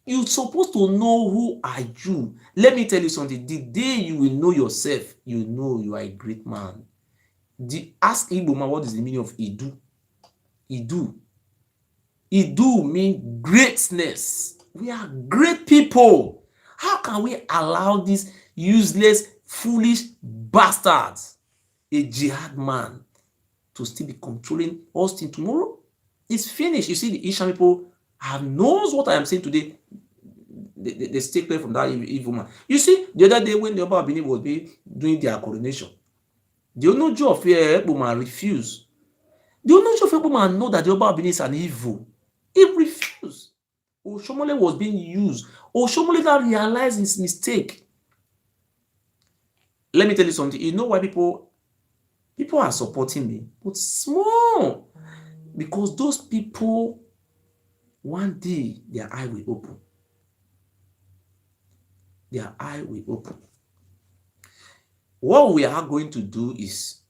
You're supposed to know who are you. Let me tell you something. The day you will know yourself, you know you are a great man. Ask Igbo man what is the meaning of Idu. Idu means greatness. We are great people. How can we allow these useless, foolish bastards, a jihad man, to still be controlling us till tomorrow? It's finished. You see, the Ishan people have knows what I am saying today. They stay clear from that evil man. You see, the other day when the Oba of Benin was doing their coronation, the Onoju of Ekpoman refused. The Onoju of Ekpoman know that the Oba of Benin is an evil. He refused. Oshomole was being used. Oshomole now realized his mistake. Let me tell you something. You know why people are supporting me? But small. Because those people, one day, their eye will open. Their eye will open. What we are going to do is,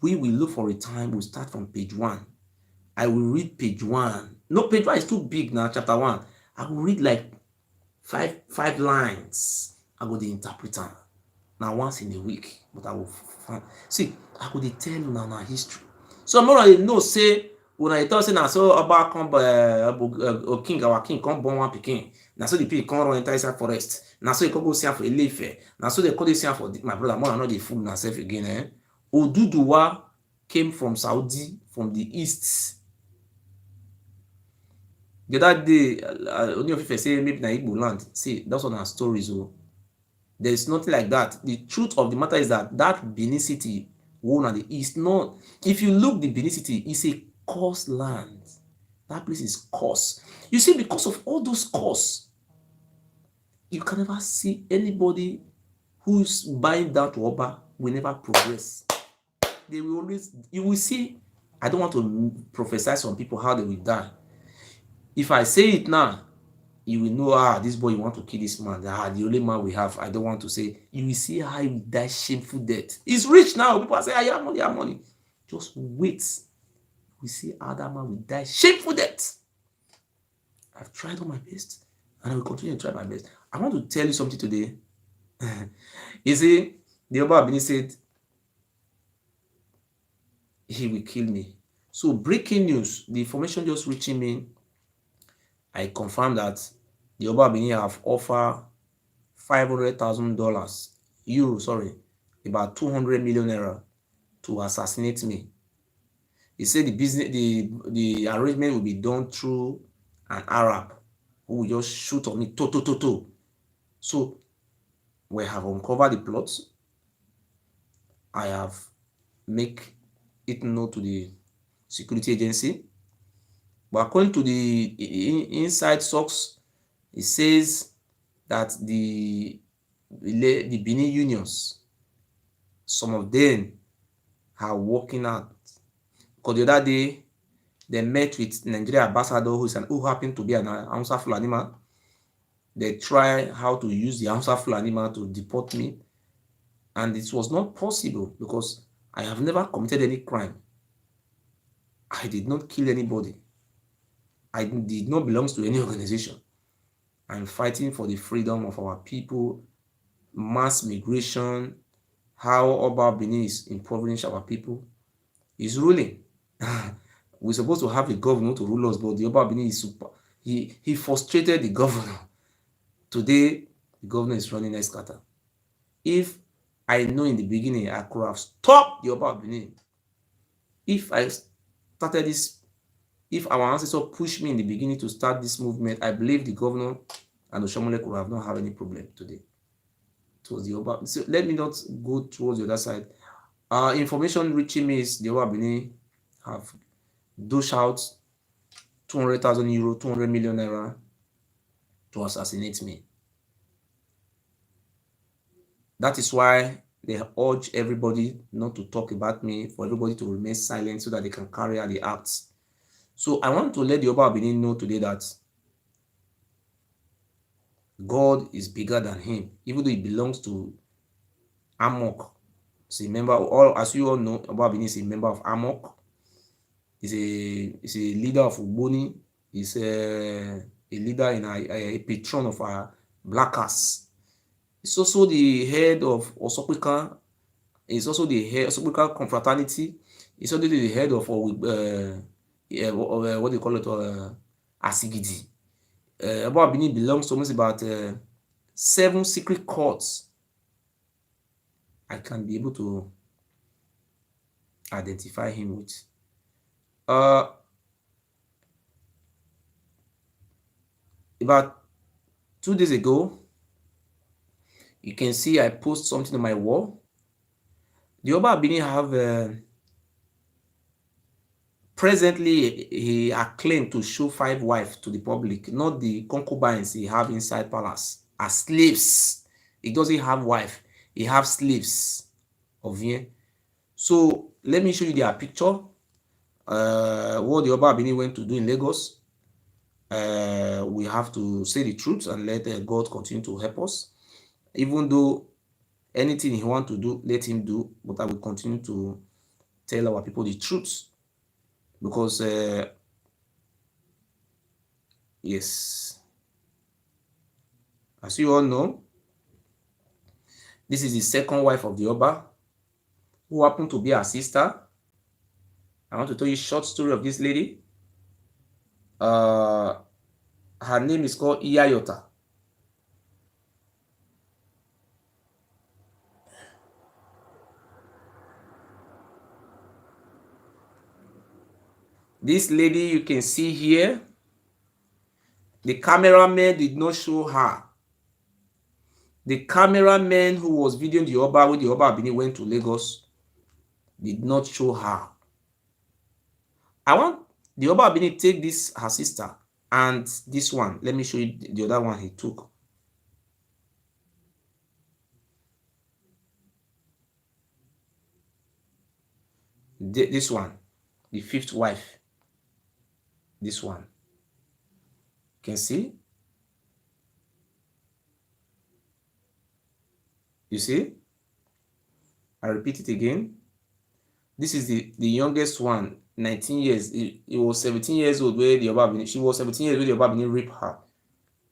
we will look for a time, we'll start from page 1. I will read page 1. No, page 1 is too big now, chapter 1. I will read like five lines. I go the interpreter. Now once in a week. But I will find. See, I go tell you now history. So more I know say, when I tell say now so about come king, our king come born one pikin. Now so the people come run enter inside forest. Now so they come go see for Ile-Ife. Now so they call this for my brother. More not the fool myself again. Oduduwa came from Saudi, from the east. The other day, only of Ife say maybe na Igbo land. See, that's one of our stories. Oh, there is nothing like that. The truth of the matter is that Benin City, one at the east, no. If you look the Benin City, it's a cursed land. That place is cursed. You see, because of all those curses, you can never see anybody who's buying down to Oba will never progress. They will always, you will see, I don't want to prophesy some people how they will die. If I say it now, you will know, this boy, you want to kill this man. The only man we have. I don't want to say. You will see how he will die shameful death. He's rich now. People say, you have money, you have money. Just wait. We see how that man will die shameful death. I've tried all my best, and I will continue to try my best. I want to tell you something today. You see, the Oba Abini said he will kill me. So breaking news, the information just reaching me, I confirm that the Oba Abini have offered $500,000 euro, about 200 million naira to assassinate me. He said the business, the arrangement will be done through an Arab who will just shoot on me, So we have uncovered the plots. I have make it known to the security agency. But according to the inside source, it says that the Benin unions, some of them are working out. Because the other day, they met with Nigeria ambassador who happened to be an Hausa Fulani man. They try how to use the Hausa Fulani man to deport me. And it was not possible because I have never committed any crime. I did not kill anybody. I did not belong to any organization. I'm fighting for the freedom of our people, mass migration, how Oba Benin is impoverishing our people. He's ruling. We're supposed to have a governor to rule us, but the Oba Benin is he frustrated the governor. Today, the governor is running Escata. If I know in the beginning, I could have stopped the Oba Benin. If I started this, if our ancestors pushed me in the beginning to start this movement, I believe the governor and Oshomole could have not had any problem today. It was the Oba. So let me not go towards the other side. Information reaching me is the Oba Benin have doshed out 200,000 euro, 200 million naira to assassinate me. That is why they urge everybody not to talk about me, for everybody to remain silent so that they can carry out the acts. So I want to let the Oba Benin know today that God is bigger than him, even though he belongs to Amok. He's a member, as you all know, Oba Benin is a member of Amok. He's a leader of Ugboni. He's a leader in a patron of our Blackers. He's also the head of Osopika. He's also the head of Osopika Confraternity. He's also the head of what do you call it? Asigidi. Oba Benin belongs to almost about 7 secret courts. I can be able to identify him with. About 2 days ago, you can see I post something on my wall. The Oba Benin have presently he claimed to show 5 wives to the public, not the concubines he have inside palace as slaves. He doesn't have wife, he have slaves of here. So let me show you their picture. What the Oba Benin went to do in Lagos. We have to say the truth and let God continue to help us. Even though anything he wants to do, let him do, but I will continue to tell our people the truth. Because, yes, as you all know, this is the second wife of the Oba, who happened to be her sister. I want to tell you a short story of this lady. Her name is called Iyayota. This lady you can see here, the cameraman did not show her. The cameraman who was videoing the Oba when the Oba Benin went to Lagos did not show her. I want the Oba Benin take this, her sister, and this one. Let me show you the other one he took. This one, the fifth wife. This one. You can see? You see? I repeat it again. This is the youngest one, 19 years. It was 17 years old where the Obabini, she was 17 years where the Obabini raped her.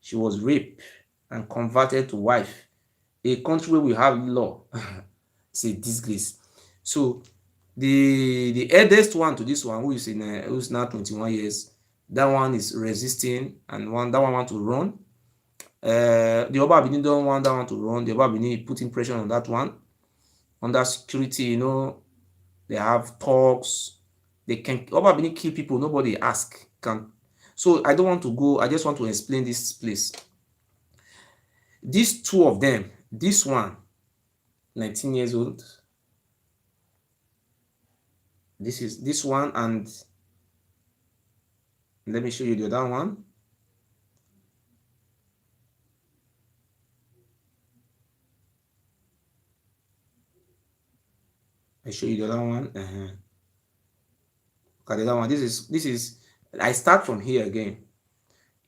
She was raped and converted to wife. A country where we have law. It's a disgrace. So the eldest one to this one, who's now 21 years, that one is resisting, and that one want to run. The Obabini don't want that one to run. The Obabini putting pressure on that one. Under security, they have talks. They can Obabini kill people. Nobody ask. So I don't want to go. I just want to explain this place. These two of them. This one, 19 years old. This is this one, and let me show you the other one. I show you the other one. Look at the other one. This is. I start from here again.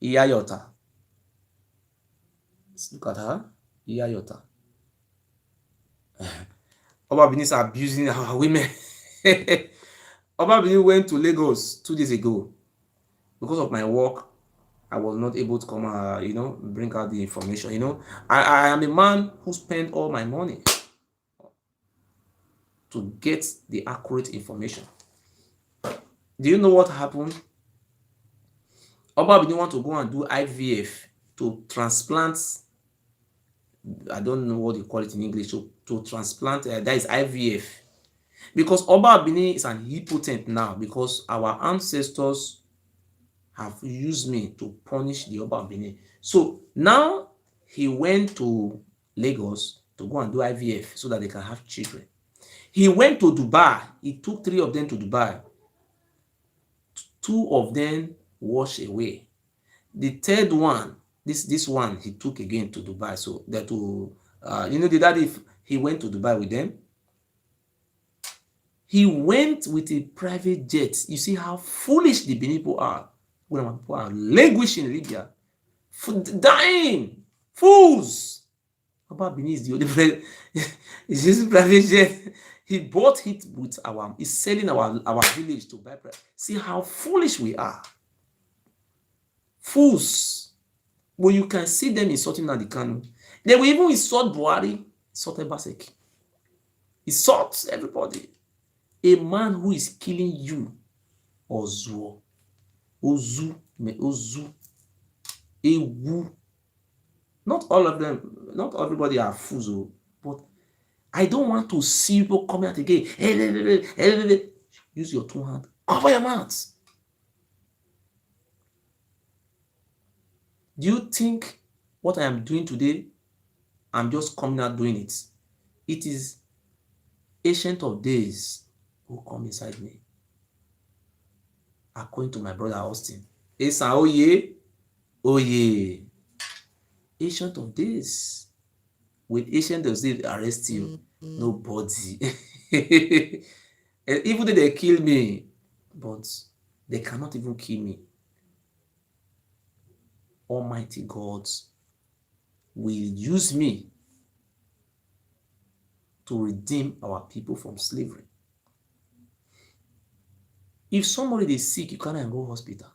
Iyayota. Let's look at her. Iyayota. Obabini is abusing our women. Obabini went to Lagos 2 days ago. Because of my work, I was not able to come, bring out the information. I am a man who spent all my money to get the accurate information. Do you know what happened? Obabini want to go and do IVF to transplant. I don't know what you call it in English. To transplant, that is IVF. Because Obabini is an impotent now, because our ancestors have used me to punish the Obabini. So now he went to Lagos to go and do IVF so that they can have children. He went to Dubai. He took 3 of them to Dubai. 2 of them washed away. The third one, this one, he took again to Dubai. So that the daddy, he went to Dubai with them. He went with a private jet. You see how foolish the Benin people are. When our people are languishing in Libya, dying, fools. About Benin is the only place. It's just private jet. He bought it with he's selling our village to buy price. See how foolish we are. Fools. When you can see them insulting Nadikanu, they will even insult Buhari, insult Ebaseki. Insult everybody. A man who is killing you, Ozuo, Ozu, Ewu. Not all of them, not everybody are fools, but I don't want to see people coming out again. Use your 2 hands. Cover your mouth. Do you think what I am doing today, I'm just coming out doing it? It is Ancient of Days who come inside me. According to my brother Austin. Esa oye. Oye. Ancient of Days. With Ancient of Days arrest you. Nobody. Even though they kill me, but they cannot even kill me. Almighty God will use me to redeem our people from slavery. If somebody is sick, you can't go hospital.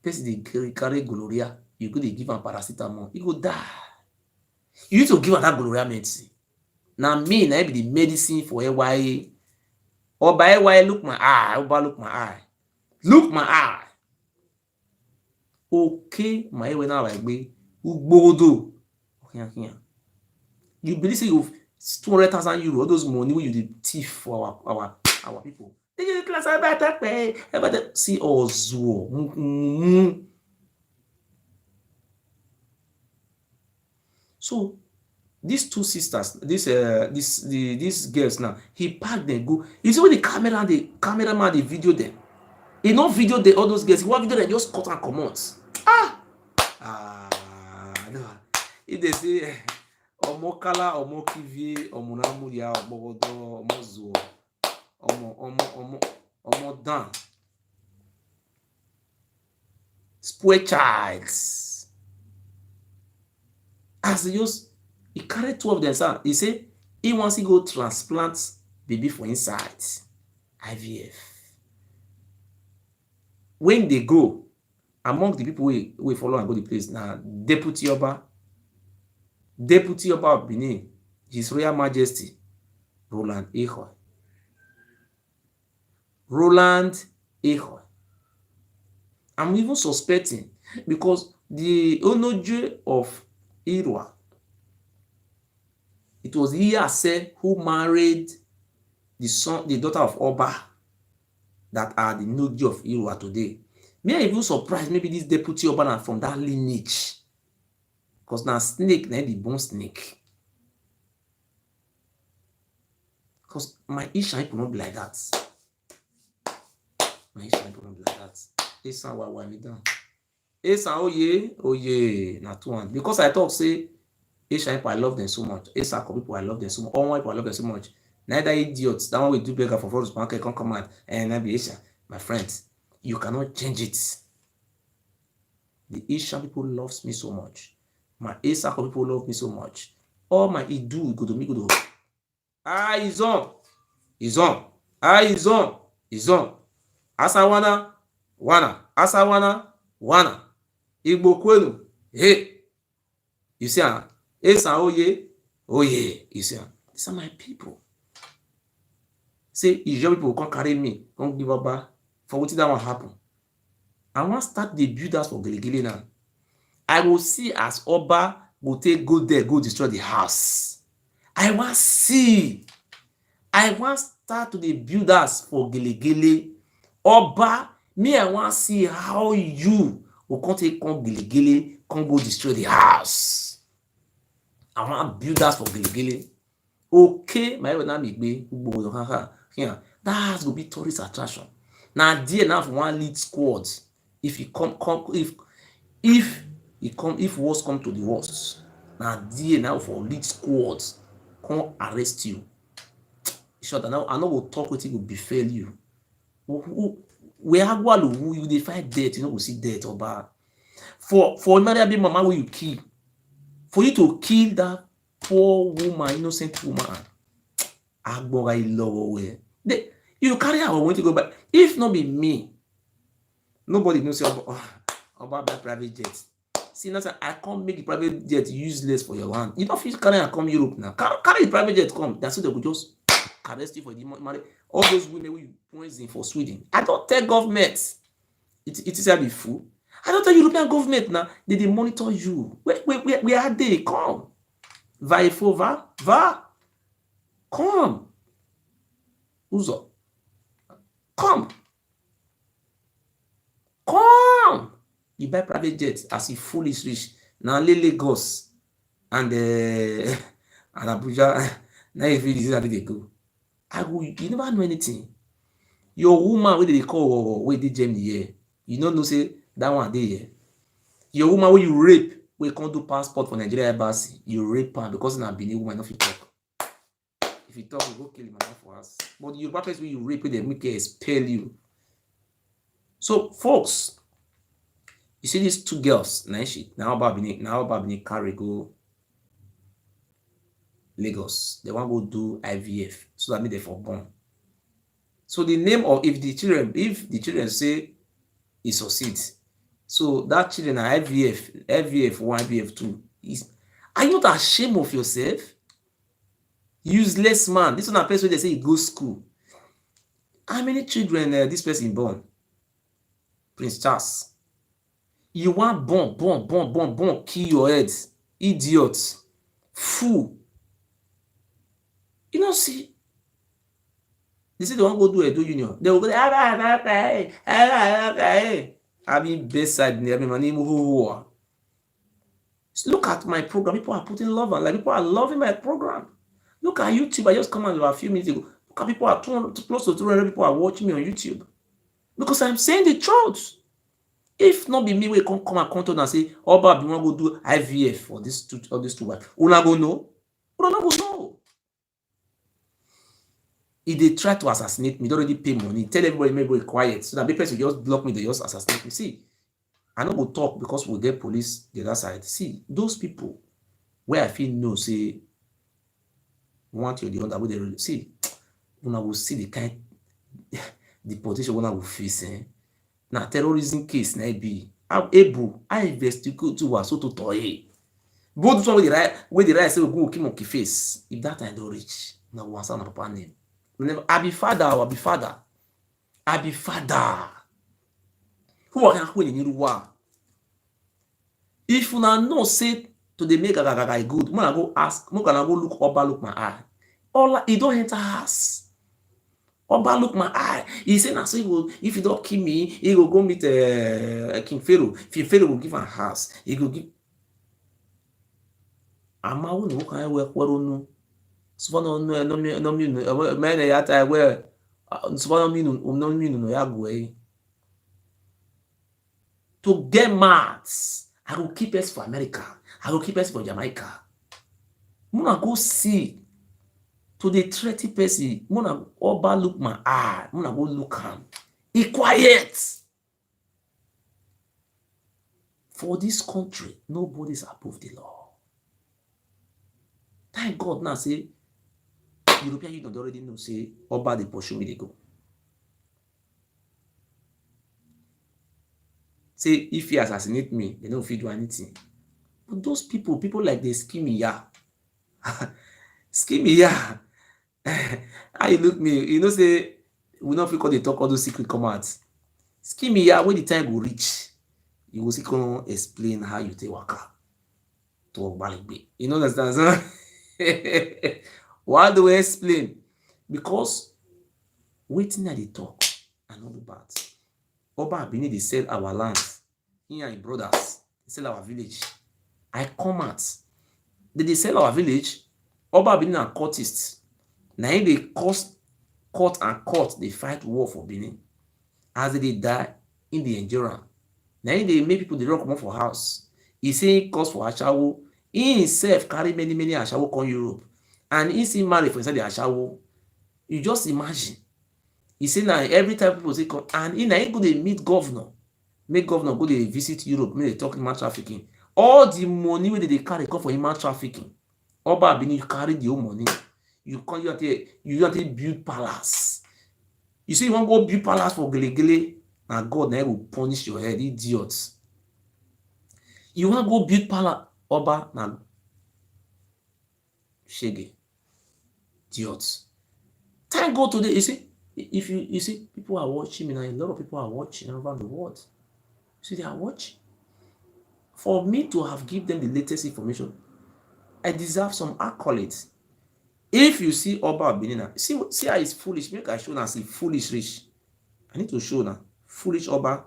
Person they carry gonorrhea, you go they give him paracetamol, he go die. You need to give him that gonorrhea medicine. Now me, I be the medicine for AYA. Or by AYA, look my eye. Oba look my eye. Look my eye. Okay, my way now like me. Ugbodo. Okay. You believe say you 200,000 euro, all those money when you the thief for our people. See Ozuo. So these 2 sisters, these girls now, he packed them, go. You see when the cameraman they video them. He not video all those girls. He want video them just cut and come out. No. If they say Omokala, Omokivie, Omunamuria, Omogodo, Omozuo. omo down. Spoil child. As he carry two of them, sir. He say he wants to go transplant baby for inside IVF. When they go, among the people we follow and go the place now, Deputy Oba of Benin, His Royal Majesty, Roland Ehoy. I'm even suspecting because the Onoje of Ewuare, it was Iyase who married the daughter of Oba that are the Onoje of Ewuare today. Me I even surprised maybe this Deputy Oba na from that lineage. Because now snake, na the bone snake. Because my Isha people not be like that. My Isha people not be like that. Esa wa me down. Esa oye, na two one. Because I talk say Isha people I love them so much. Esa people I love them so much. All my people I love them so much. Neither idiots. That one we do beggar for forest market can come out and I be Isha. My friends, you cannot change it. The Isha people loves me so much. My Asa people love me so much. All my Idu go to me go to. He's on. He's on. He's on. He's on. Asawana. Asawana. Igbo kwenu. Hey. You see, Asa oye. You see, these are my people. Say, Ijo people come carry me. Come give up for what that one happen. I want to start the builders for Gelegele now. I will see as Oba will go there, go destroy the house. I want start to the builders for Gelegele. Oba, me I want see how you will come Gelegele, come go destroy the house. I want builders for Gelegele. Okay, my name be here. That will be tourist attraction. Now, dear now for one lead squad. If you if worst come to the worst, now dear now for lead squads come arrest you. Sure that now I know will talk with you will befell you. Where you they find death, you know, will see death or bad. For another be mama will you kill. For you to kill that poor woman, innocent woman. You carry her when to go back. If not be me, nobody knows about private jets. See, now I can't make the private jet useless for your hand. You don't feel carry and come Europe now. Carry the private jet come. That's why they will just arrest you for the money. All those women will poison for Sweden. I don't tell government. It is a be fool. I don't tell European government now. They monitor you. Where are they? Come. Va. Come. Uzo. Come. You buy private jets as if fool is rich. Now Lagos and Abuja. Now if this is how they go. You never know anything. Your woman where they call where they jam the year. You don't know say that one day here. Your woman where you rape, where you can't do passport for Nigeria embassy, you rape her because now Benin woman if you talk. If you talk, you go kill him for us. But your person where you rape, they make it expel you. So folks, you see these two girls, now about Benin carry go Lagos. They want to go do IVF so that they for born. So the name of if the children say it succeeds, so that children are IVF 1, IVF 2. Are you not ashamed of yourself? Useless man. This one a person they say he goes school. How many children this person born? Prince Charles. You want born, kill your head. Idiot. Fool. You know, see. They say they want to go do a union. They will go, I mean, bedside, look at my program. People are putting love on. Like people are loving my program. Look at YouTube. I just come out a few minutes ago. Look at people are close to 200 people are watching me on YouTube. Because I'm saying the truth. If not be me, we come and contact and say, oh, Bob, you want to go do IVF for these two wives. Una go know. If they try to assassinate me, they already pay money. Tell everybody quiet, so that the person just block me, they just assassinate me. See, I no go talk because we get police the other side. See, those people where I feel no say want you the other way they really see. When I will see the kind deportation when I will face, na terrorism case na be. I'm able, I investigate to was so to toy. Both this one with the right say we go kill monkey face. If that time don't reach, na we answer na papa name. I be father, I be father. I be father. Who can win in Ewuare? If una know say to dey make gagaga good, make I go ask, make I go look Oba look my eye. All he don't enter house. Oba look my eye. He say na so he go, if he don't kill me, he go meet King Pharaoh. King Pharaoh will give am house. He go give. Ama wo no kan we kwaro no. So no mi no me na ya ta we so no mi no ya go to get maths. I will keep us for America. I will keep us for Jamaica. Muna go see to the 30 person. Muna Oba look my eye. Muna go look him. He quiet. For this country, nobody's above the law. Thank God now say European Union already know say Oba they pursue me they go. Say if he assassinate me, they don't fit do anything. But those people like they scheme ya. Scheme ya. How you look me? You know say we not fit call they talk all those secret come out. Scheme ya when the time will reach, you will see come explain how you take waka to Ogbaligbe. You know understand? Why do we explain? Because waiting at the talk and all bad. Oba Abini they sell our land. He and his brothers they sell our village. I come out. They sell our village. Oba Abini and courtists. Now they court and court they fight war for Benin. As they die in the endurance. Now they make people they run come for house. He say cause for Ashawo. He himself carry many Ashawo come Europe. And he see marry for inside the Ashawo. You just imagine. He say now every time people say come and he go dey meet governor, make governor go dey visit Europe, make they talk human trafficking. All the money wey they carry come for human trafficking. Oba Abini you carry the whole money. You want to build palace. You say you want go build palace for Gelegele, and God now will punish your head, idiots. You want go build palace, Oba na shege, idiots. Thank God today. You see. If you see people are watching me now, a lot of people are watching around the world. See, they are watching. For me to have given them the latest information, I deserve some accolades. If you see Oba Abini, see how he's foolish. Make I show now see foolish rich. I need to show now foolish Oba.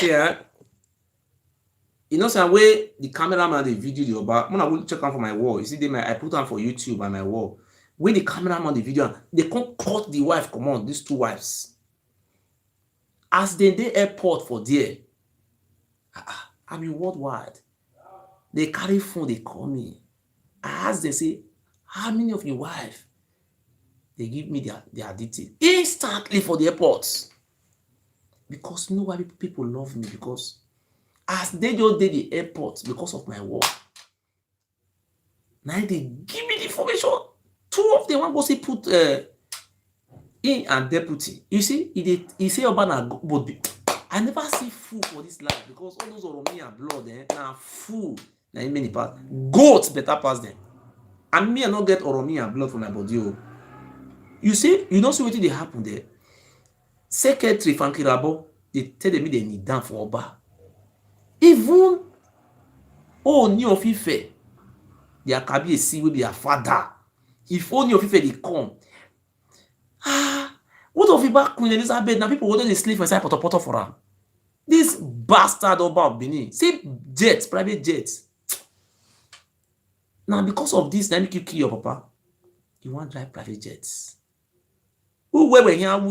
See, you know some way the cameraman the video the Oba. When I will check out for my wall, you see them I put on for YouTube on my wall. When the cameraman the video, they can't cut the wife. Come on, these two wives. As they airport for there, I mean worldwide. They carry phone, they call me. I ask them, say, how many of your wife? They give me their details instantly for the airports. Because you know why people love me? Because as they just did the airport because of my work. Now they give me the information. Two of them want go see put in and deputy. You see, he say about na but I never see fool for this life because all those Oromi and blood na fool na many pass. Goat better pass them. And me I not get Oromi and blood for my body. Oh. You see, you don't see what they happen there. Secretary Fankirabo, they tell me they need down for Oba. Even Oni of Ife, their Kabiyesi will be their father. If Oni of Ife they come, what of about Queen Elizabeth? Now people wouldn't sleep inside Poto for her. This bastard Oba of Benin, see jets, private jets. Now because of this, now make you kill your papa. You want to drive private jets. Who were here? Who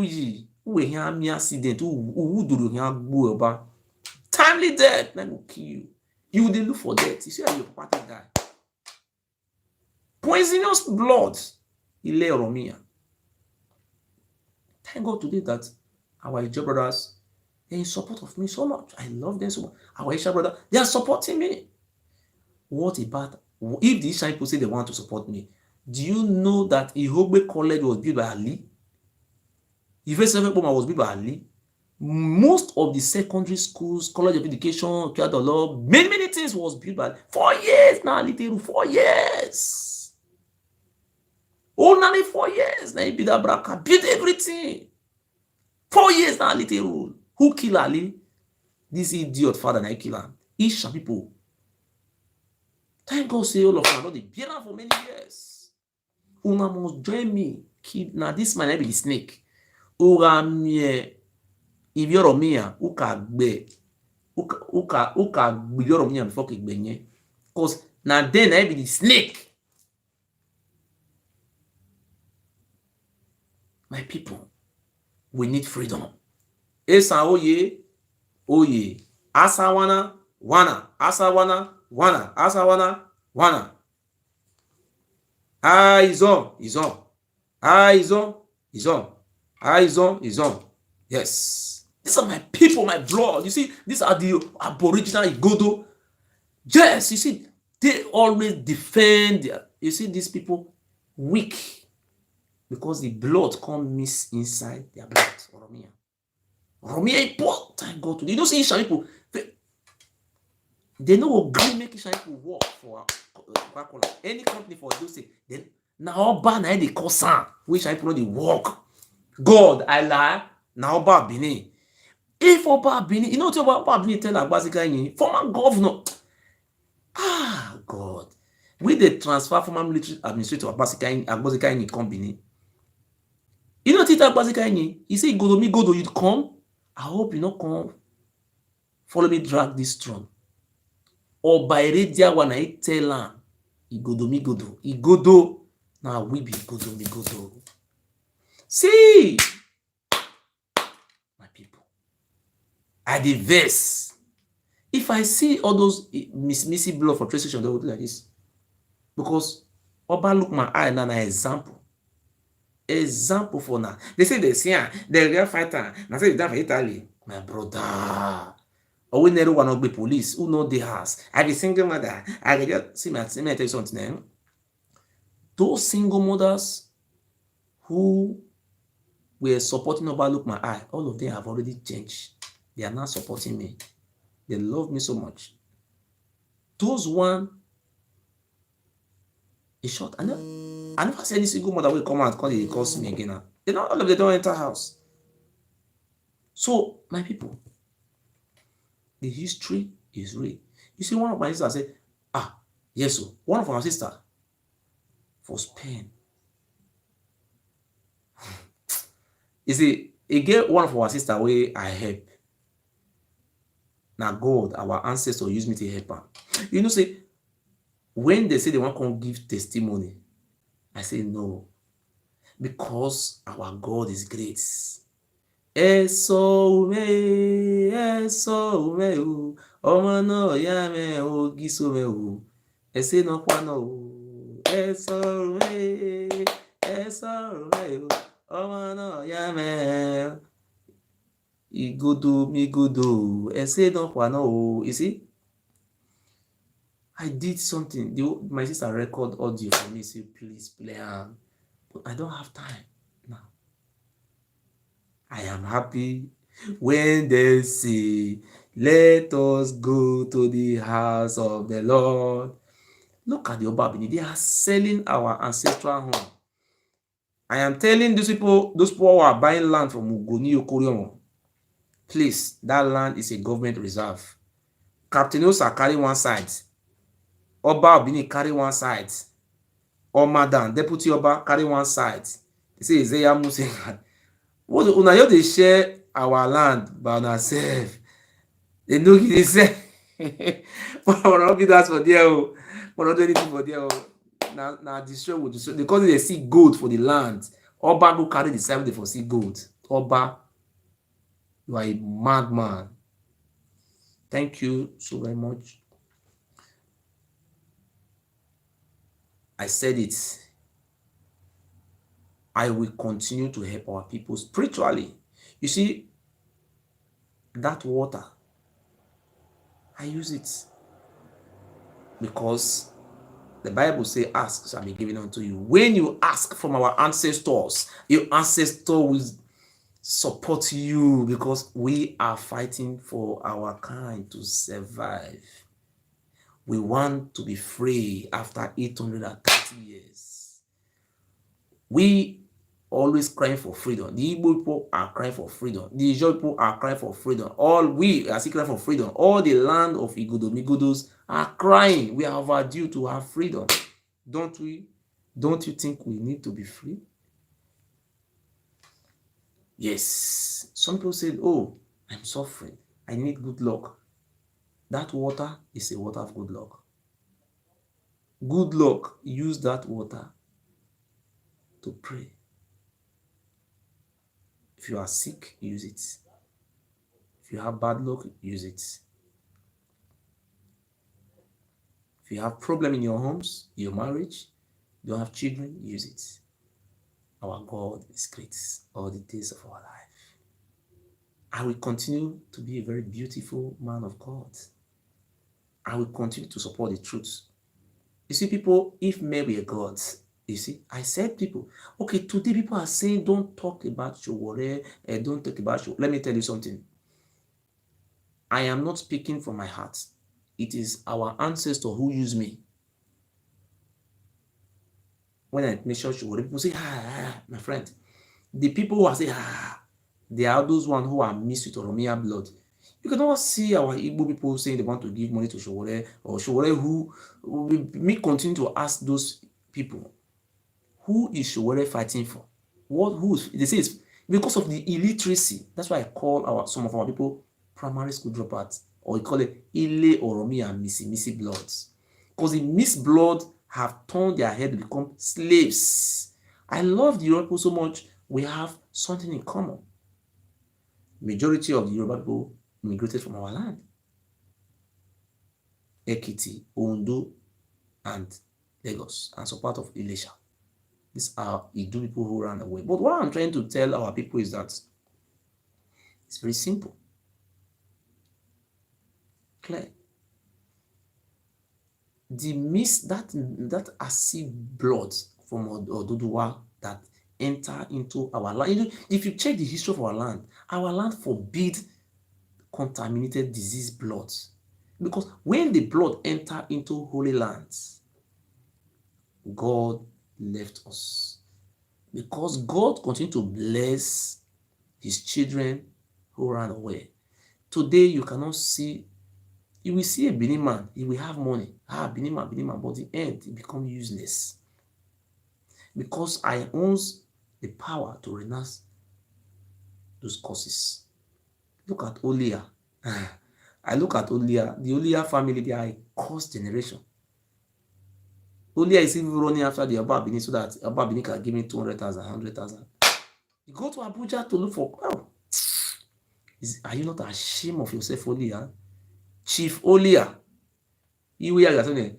were here? Me accident. Who do here? Go Oba. Timely death. Let me kill you. You will look for death. You see how your papa die. Poisonous blood. He lay Oromia. Thank God today that our Ijaw brothers, they're in support of me so much. I love them so much. Our Isha brother, they are supporting me. What about if the Isha people say they want to support me? Do you know that Ihogbe College was built by Ali? Ife Boma was built by Ali. Most of the secondary schools, college of education, law, many things was built by 4 years now. Literally 4 years. Only 4 years. Now build that braka, build everything. 4 years now. Literally. Who kill Ali? This idiot father now kill him. Isha people. Thank God say all of them. Not the bear for many years. Una must join me. Now this man be the snake. Uramie Ivioromia uka gbe Ivioromia before ke gbenye. Cause now then I be the snake. My people, we need freedom. Esa oye. Asawana wana. Asawana wana. Asawana wana. Eyes on. Eyes on. Yes. These are my people, my blood. You see, these are the Aboriginal Igodo. Yes, you see, they always defend. You see, these people weak because the blood come miss inside their blood. Oromia important. Thank God to you don't see Isha people. They know agree make Isha people work for Coca-Cola. Any company for those things. Then now Oba na they call Sam. Which I put the work. God, I lie. Now Oba Benin. If Oba Benin, you know what Oba Benin tell Agbazika former governor. God. We they transfer former military administrator Agbazika in company. You know what Agbazika he say go to you come. I hope you not come. Follow me drag this throne. Or by radio when I tell him, Igodo. Now we be Igodo. See, my people, I dey vex. If I see all those missing blood for train station, they would do like this. Because Oba look my eye now, example. Example for now. They say they see the real fighter. Now say you down for Italy. My brother. Or we never want to be police. Who know the house? I be single mother. I can just see me tell you something. Those single mothers who were supporting Oba look my eye, all of them have already changed. They are not supporting me. They love me so much. Those one is short. I never see any single mother will come out because they calls me again. They don't all of them don't enter house. So my people, the history is real. You see, one of my sisters said, yes, so one of our sisters for Spain. You see, again, one of our sisters where I help. Now God, our ancestors use me to help her. You know, say, when they say they want to come give testimony, I say no. Because our God is great. Eso ume o. Ọmọ náà yá mẹ́ o gíso mẹ́ o. Ẹsẹ̀ náà paná o. Eso ume o. Ọmọ náà yá mẹ́. Igodo migodo. Ẹsẹ̀ náà paná o. You see? I did something. My sister record audio for me. Say, please play am. But I don't have time now. I am happy when they say, let us go to the house of the Lord. Look at the Obabini. They are selling our ancestral home. I am telling those people who are buying land from Ugoni Okoriomo, please, that land is a government reserve. Captain Osa carry one side. Oba Obini carry one side. Omadan, Deputy Oba carry one side. They say Isaiah Musa. What una just dey share our land by ourselves. They no give dey sell. But no be that for there o. But not do anything for there o. Na destroy we destroy. Because they see gold for the land. Oba go carry the side they for see gold. Oba, you are a madman. Thank you so very much. I said it. I will continue to help our people spiritually. You see, that water, I use it because the Bible says, ask shall be given unto you. When you ask from our ancestors, your ancestor will support you because we are fighting for our kind to survive. We want to be free after 830 years. We always crying for freedom. The Igbo people are crying for freedom. The Ijaw people are crying for freedom. All we are still crying for freedom. All the land of Igodo Migodos are crying. We are overdue to have freedom. Don't we? Don't you think we need to be free? Yes. Some people said, oh, I'm suffering. I need good luck. That water is a water of good luck. Good luck. Use that water to pray. If you are sick, use it. If you have bad luck, use it. If you have problem in your homes, your marriage, you don't have children, use it. Our God is great all the days of our life. I will continue to be a very beautiful man of God. I will continue to support the truth. You see, people, if men were gods, you see, I said people, okay, today people are saying don't talk about Ewuare, don't talk about Ewuare. Let me tell you something. I am not speaking from my heart. It is our ancestor who used me. When I mention Ewuare, people say, my friend. The people who are saying, they are those ones who are mixed with Oromia blood. You cannot see our Igbo people saying they want to give money to Ewuare or Ewuare who me continue to ask those people, who is Ewuare fighting for? They say it's because of the illiteracy. That's why I call some of our people primary school dropouts, or we call it Ile Oromia and Missy bloods. Because the Miss blood have turned their head to become slaves. I love the Yoruba people so much. We have something in common. Majority of the Yoruba people migrated from our land. Ekiti, Ondo, and Lagos, and some part of Ilesha. These are Idu people who ran away. But what I'm trying to tell our people is that it's very simple. Clear. The that acid blood from Oduduwa that enter into our land. If you check the history of our land forbid contaminated disease blood. Because when the blood enter into holy lands, God left us. Because God continued to bless his children who ran away. Today you cannot see, you will see a Benin man, he will have money. Benin man, but in the end, it becomes useless. Because I owns the power to renounce those curses. Look at Olia. I look at Olia. The Olia family, they are a cursed generation. Olia is even running after the Abba Bini so that Abba Bini can give me 200,000, 100,000. You go to Abuja to look for, Are you not ashamed of yourself, Olia? Chief Olia, you are telling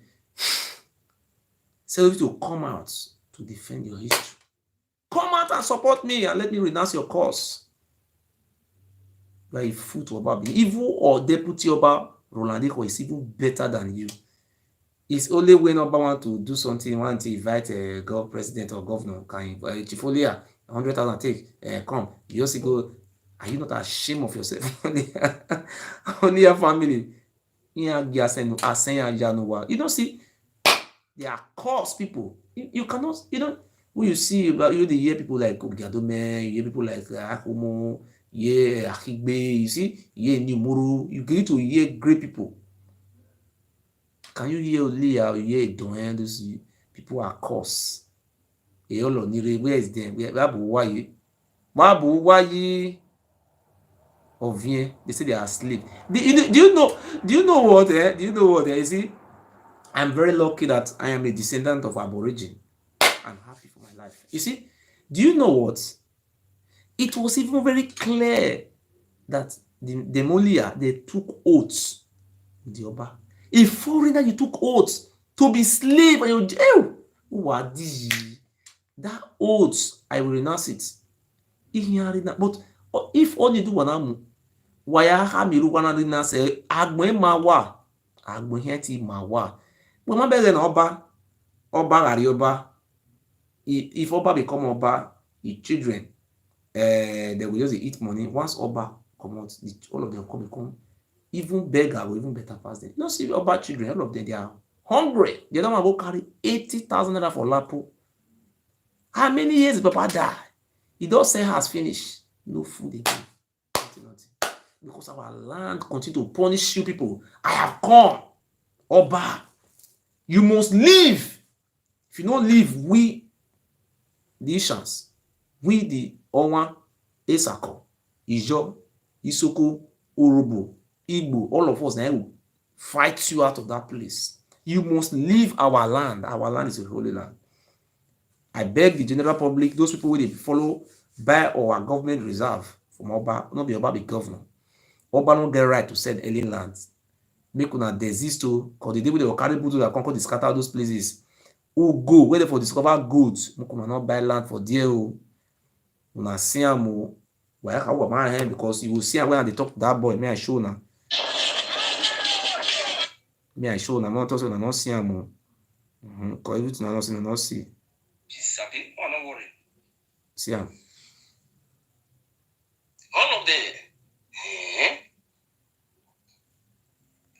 tell you to come out to defend your history. Come out and support me and let me renounce your cause. You are a fool to Oba. Even or deputy Oba Rolandiko is even better than you. It's only when Oba want to do something, want to invite a president or governor, can Chief Olia, 100,000 take, come. You also go, are you not ashamed of yourself? Only your family. You don't see, they are coarse people. You cannot, when you see, you hear people like Ogiadome, you hear people like Akomo, yeah, Akigbe, you see, yeah, Nimuru, you get to hear great people. Can you hear Olia, you hear Don, those people are coarse. Where is them? Why? Ovien, they say they are asleep. Do you know what? Do you know what? You see, I'm very lucky that I am a descendant of Aborigine. I'm happy for my life. You see, do you know what? It was even very clear that the Molia, they took oaths with the Oba. A foreigner, you took oaths to be slave and you jail. Who are these? That oaths, I will renounce it. But if all you do wanamu, waya ha miru wana renounce agbon ma wa, agbon here ti ma wa. But ma bere na Oba rari Oba. If Oba become Oba, his children, they will just eat money. Once Oba come out, all of them become even beggar or even better past them. You know, see Oba children, all of them, they are hungry. They don't want to go carry 80,000 naira for Lapo. How many years Papa die? He don't say has finished. No food again. Nothing. Because our land continue to punish you people. I have come. Oba, you must leave. If you don't leave, we, the Ishans, we, the Owa, Esako, Ijo, Isoko, Urubu, Igbo, all of us now will fight you out of that place. You must leave our land. Our land is a holy land. I beg the general public, those people who they follow by our government reserve from Oba, not be Oba be governor. Oba don't get right to sell alien lands. Make una desist to, because the day they will carry people that conquer the scatter those places. Who go where they for discover goods? Make una not buy land for there. Una see am. Why I want my hand because you will see when they talk to that boy. May I show now? May I show now? Not also not see am. Because everything I not see, not see. See am. All of them.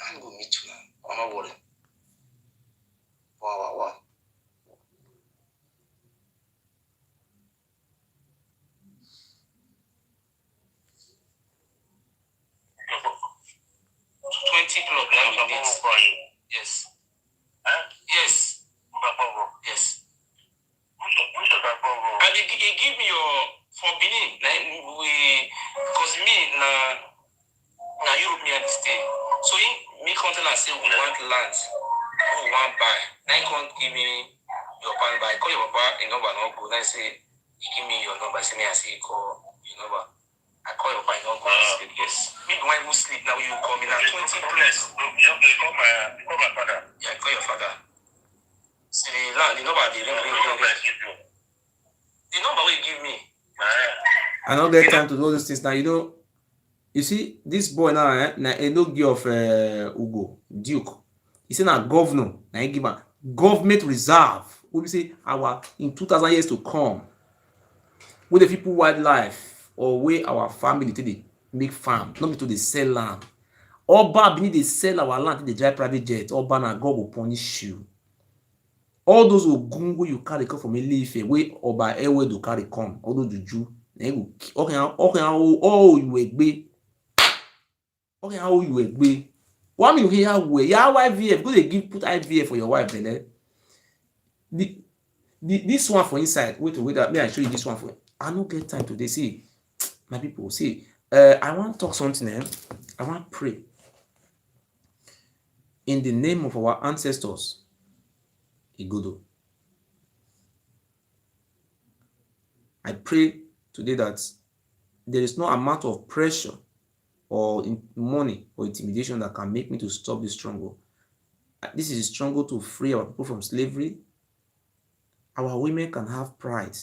I'm going to meet you now. I'm not worried. Wow. 20 club now we need. Yes. Huh? Yes. Yes. And he give me your for Benin. Like because me na European stay. So me content and say we want land, we want buy. Now you can't give me your pan buy. Call your papa a number no go. Then say you give me your number. Say me I say call your number. I call your papa no go. Yes. Me the one who sleep now you call me now 20 plus. You call my father. Yeah, call your father. See the land, the number the ring. The number will give me. I don't get time to do those things now. You see, this boy now, na no give of Ugo, Duke. He said, now governor, now he give a government reserve. We say our in 2,000 years to come, with the people wildlife or where our family they make farm, not be to they sell land. Oba need they sell our land, they drive private jet. Oba na God will punish you. All those ogungo you carry come from Ile-Ife, where Oba Ewe do carry come, all those juju, you egbe. Okay, how you egbe? One you hear where your IVF, go they give put IVF for your wife, then. This one for inside. Wait, may I show you this one for. I don't get time today. See, my people, see, I want to talk something. I want to pray in the name of our ancestors. Igodo. I pray today that there is no amount of pressure or money or intimidation that can make me to stop this struggle. This is a struggle to free our people from slavery. Our women can have pride.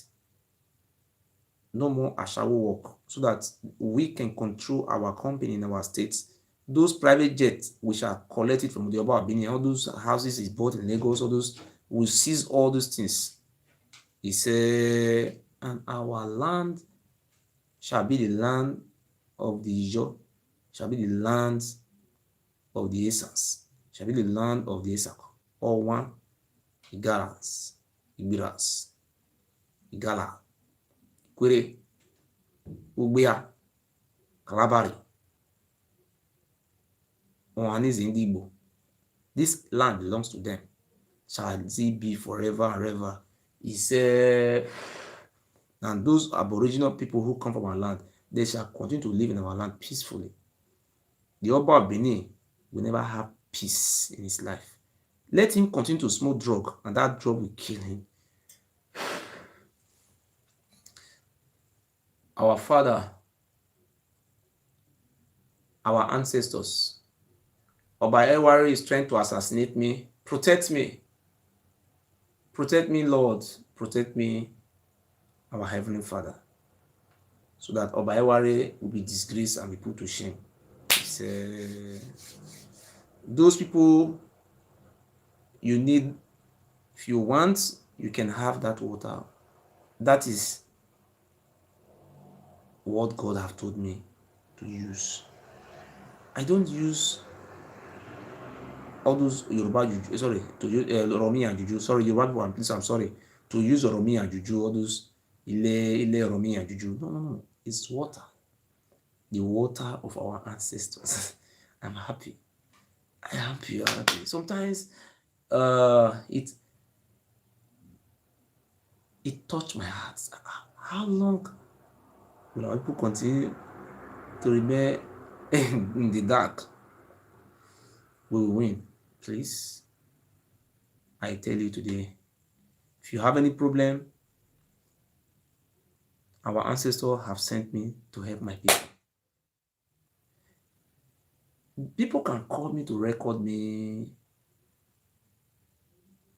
No more ashawo work, so that we can control our company in our states. Those private jets which are collected from the Oba Abini, all those houses is bought in Lagos, all those, will seize all those things. He said, and our land shall be the land of the Ijo, shall be the land of the Esans, shall be the land of the Esak. All one, Igarans, Ibiras, Igala, Kwere, Ugbea, Kalabari, Ohanese Indigbo. This land belongs to them. Shall it be forever and ever? He said, and those aboriginal people who come from our land, they shall continue to live in our land peacefully. The Oba of Benin will never have peace in his life. Let him continue to smoke drug, and that drug will kill him. Our father, our ancestors, Oba Ewuare is trying to assassinate me. Protect me. Protect me, Lord. Protect me, our Heavenly Father, so that Oba Ewuare will be disgraced and be put to shame. Those people you need, if you want, you can have that water. That is what God have told me to use. I don't use all those Yoruba juju, sorry, to use Oromi and juju. Sorry, Yoruba people, please, I'm sorry. To use Oromi and juju, all those Ile Oromi and juju. No. It's water. The water of our ancestors. I'm happy. I'm happy. Sometimes it touched my heart. How long will our people continue to remain in the dark? We will win. Please, I tell you today, if you have any problem, our ancestors have sent me to help my people. People can call me to record me,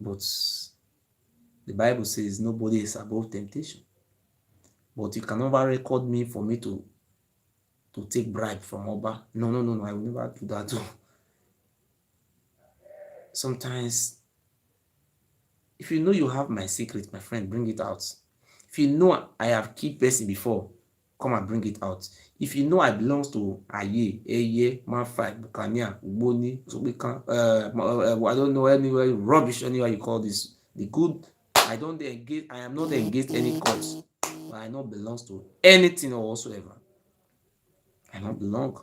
but the Bible says nobody is above temptation. But you can never record me for me to take bribe from Oba. No, I will never do that too. Sometimes, if you know you have my secret, my friend, bring it out. If you know I have killed person before, come and bring it out. If you know I belongs to Aye, Eye, Manfai, Bukania, Uboni, I don't know anywhere, rubbish, anywhere you call this. The good, I am not engaged any cause, but I not belongs to anything or whatsoever. I not belong.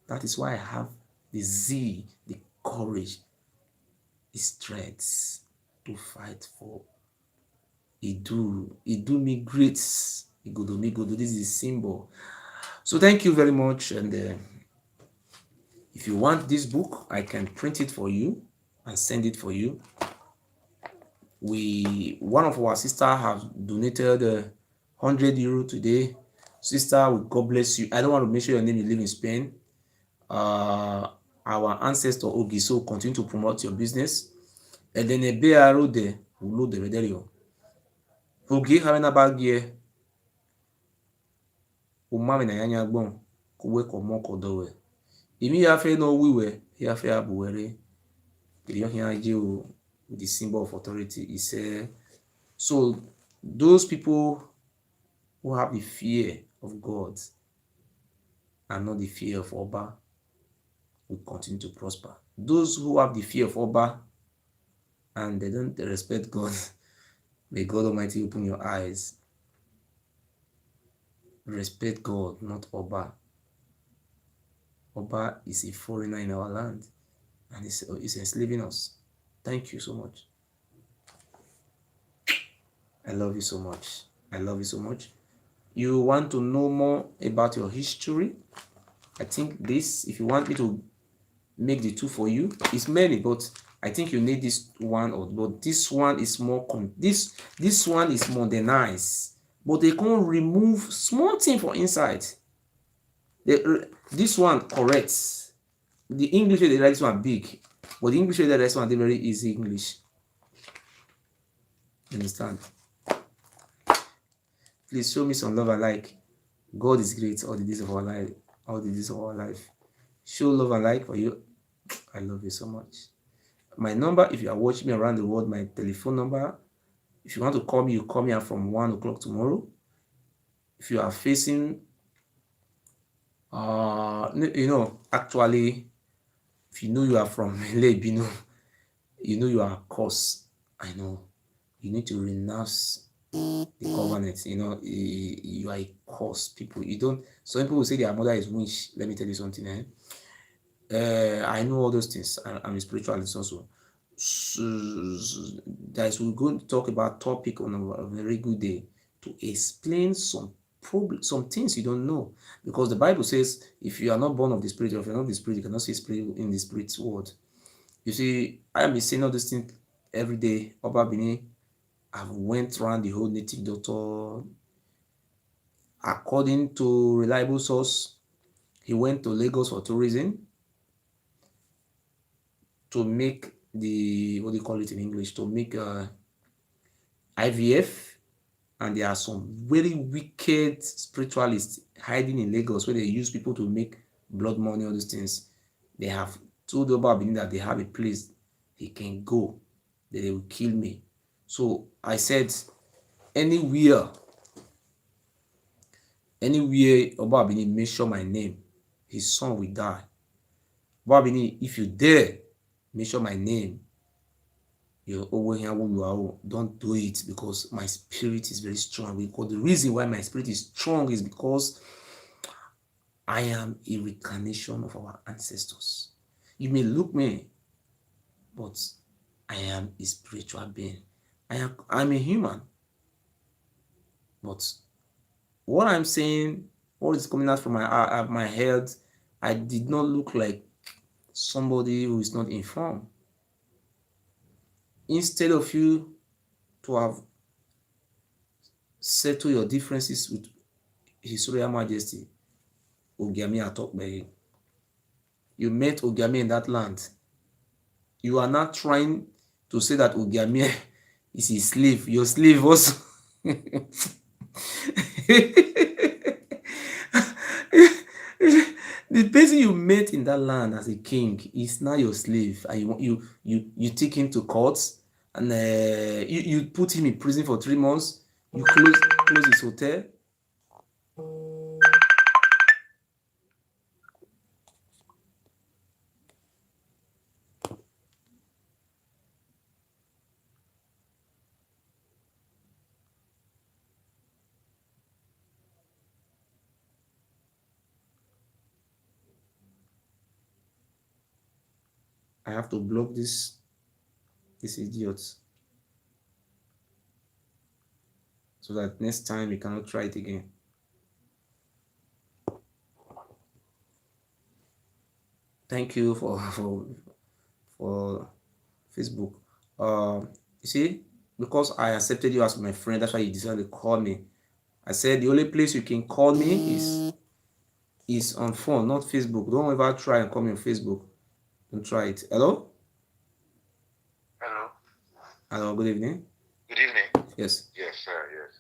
That is why I have the zeal, the courage, the strength to fight for. It do me great. It go do me good. This is a symbol. So thank you very much. And if you want this book, I can print it for you and send it for you. One of our sisters have donated 100 euro today. Sister, God bless you. I don't want to mention your name. You live in Spain. Our ancestor Ogiso continue to promote your business. And then a BRO de will load the video. Ogi having a bag here. Umami na yanya gbon kuwe komo kodowe. Imi ya fe no wiwe ya fe abuwere. Kiriyo hiaje with the symbol of authority. He said, so those people who have the fear of God and not the fear of Oba will continue to prosper. Those who have the fear of Oba and they don't respect God, may God Almighty open your eyes. Respect God, not Oba. Oba is a foreigner in our land and is enslaving us. Thank you so much. I love you so much. I love you so much. You want to know more about your history? I think this, if you want me to make the two for you, it's many, but I think you need this one, but this one is more this one is modernized, but they can't remove small thing for inside. This one corrects. The English way they write this one big, but the English way they write this one they very easy English. Understand? Please show me some love and like. God is great all the days of our life. All the days of our life. Show love and like for you. I love you so much. My number, if you are watching me around the world, my telephone number. If you want to call me, you call me out from 1 o'clock tomorrow. If you are facing, actually, if you know you are from Lebino, you know you are a curse. I know. You need to renounce the covenant. You are a curse. People, you don't. Some people will say their mother is witch. Let me tell you something. I know all those things. I'm a spiritualist also. Guys, we're going to talk about topic on a very good day to explain some things you don't know, because the Bible says if you are not born of the Spirit, or if you're not the Spirit, you cannot see Spirit in the Spirit's word. You see, I am saying all these things every day. Obabini, I've went around the whole native doctor. According to reliable source, he went to Lagos for tourism to make the, what do you call it in English, to make IVF. And there are some very wicked spiritualists hiding in Lagos where they use people to make blood money, all these things. They have told Obabini that they have a place he can go, that they will kill me. So I said, anywhere Obabini mention my name, his son will die. Obabini, if you dare mention my name, you're over here who you are. Don't do it, because my spirit is very strong. Because the reason why my spirit is strong is because I am a reincarnation of our ancestors. You may look me, but I am a spiritual being. I'm a human. But what I'm saying, what is coming out from my head, I did not look like somebody who is not informed. Instead of you to have settled your differences with His Royal Majesty, Ogiami Atokbe, you met Ogiami in that land. You are not trying to say that Ogiami is his slave. Your slave also. The person you met in that land as a king is now your slave, and you take him to courts, and you put him in prison for 3 months. You close his hotel. I have to block this idiot, so that next time we cannot try it again. Thank you for Facebook. You see, because I accepted you as my friend, that's why you decided to call me. I said the only place you can call me is on phone, not Facebook. Don't ever try and call me on Facebook. Don't try it. Hello? Hello. Hello, good evening. Good evening. Yes. Yes, sir. Yes.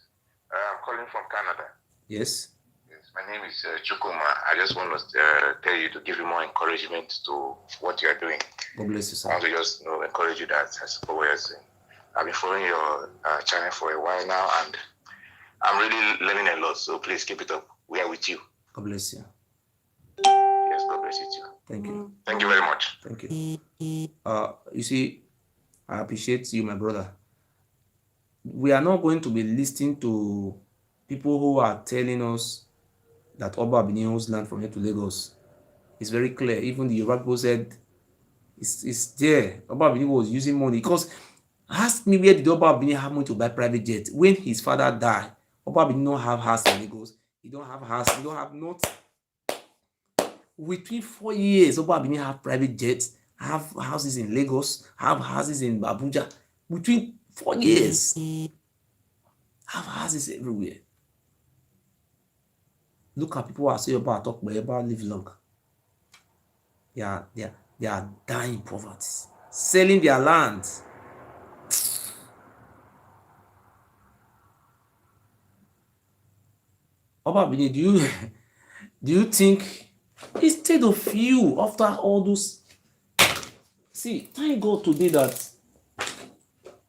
I'm calling from Canada. Yes. Yes. My name is Chukuma. I just want to tell you to give you more encouragement to what you are doing. God bless you, sir. I want to just encourage you that I support what you're saying. I've been following your channel for a while now, and I'm really learning a lot. So please keep it up. We are with you. God bless you. Yes, God bless you too. Thank you. Thank you very much. Thank you. You see, I appreciate you, my brother. We are not going to be listening to people who are telling us that Obabini owns land from here to Lagos. It's very clear. Even the Yoruba people said it's there. Obabini was using money, because ask me, where did Obabini have money to buy private jet? When his father died, Obabini don't have house in Lagos. He don't have house. He don't have nothing. Within 4 years, Obabini have private jets, have houses in Lagos, have houses in Abuja. Between 4 years, have houses everywhere. Look at people who are saying about talk about live long. They are dying in poverty, selling their land. Oba Bini, do you think instead of you after all those, see, thank God today that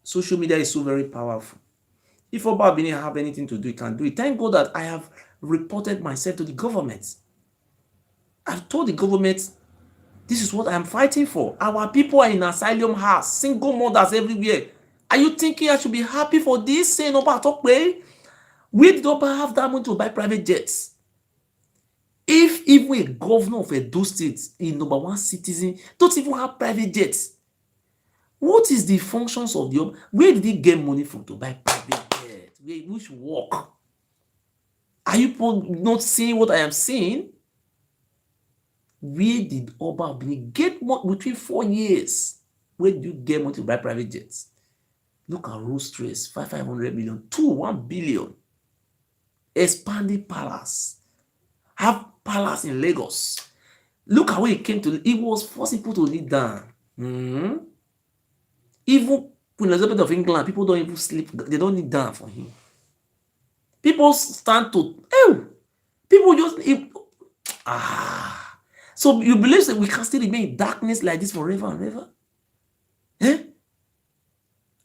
social media is so very powerful. If Oba Bini have anything to do, he can do it. Thank God that I have reported myself to the government. I've told the government this is what I'm fighting for. Our people are in asylum house, single mothers everywhere. Are you thinking I should be happy for this? Saying Oba Tokwe, where did Oba have that money to buy private jets? If even a governor of Edo State, a number one citizen, don't even have private jets, what is the functions of the? Where did he get money from to buy private jets? Which work? Are you not seeing what I am seeing? Where did Oba get money between 4 years? Where did you get money to buy private jets? Look at Rolls Royce, 500 million, 1 billion. Expanding palace. Have palace in Lagos. Look at where he came to. He was forcing people to kneel down. Even Queen Elizabeth of England, people don't even sleep. They don't kneel down for him. People stand to. People just. So you believe that we can still remain in darkness like this forever and ever?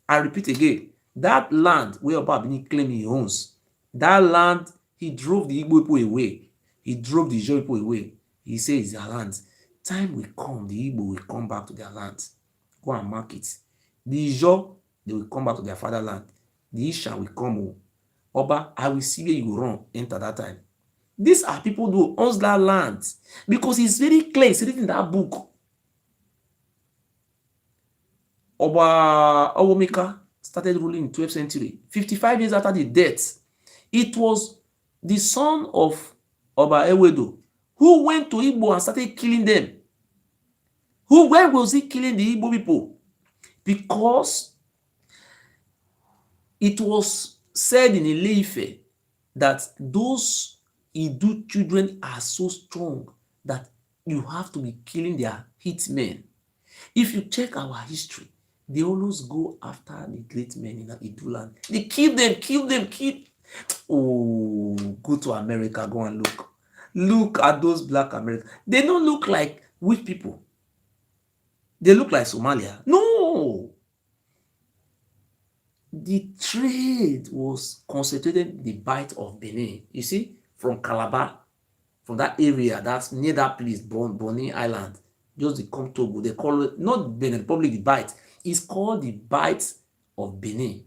I repeat again, that land where Oba Bini claimed he owns, that land, he drove the Igbo people away. He drove the Ijaw people away. He says it's their land. Time will come, the Igbo will come back to their land. Go and mark it. The Ijaw, they will come back to their fatherland. The Isha will come home. Oba, I will see where you will run, enter that time. These are people who owns that land because it's very clear. It's written in that book. Oba Owomika started ruling in 12th century. 55 years after the death, it was the son of Oba Ewedo who went to Igbo and started killing them. Where was he killing the Igbo people? Because it was said in Ile-Ife that those Idu children are so strong that you have to be killing their hitmen. If you check our history, they always go after the great men in Idu land. They kill them. Oh, go to America, go and look. Look at those black Americans. They don't look like which people. They look like Somalia. No. The trade was concentrated in the Bight of Benin. You see, from Calabar, from that area, that's near that place, Bonny Island, just they come Togo. They call it, not Benin Republic, the Bight. It's called the Bight of Benin.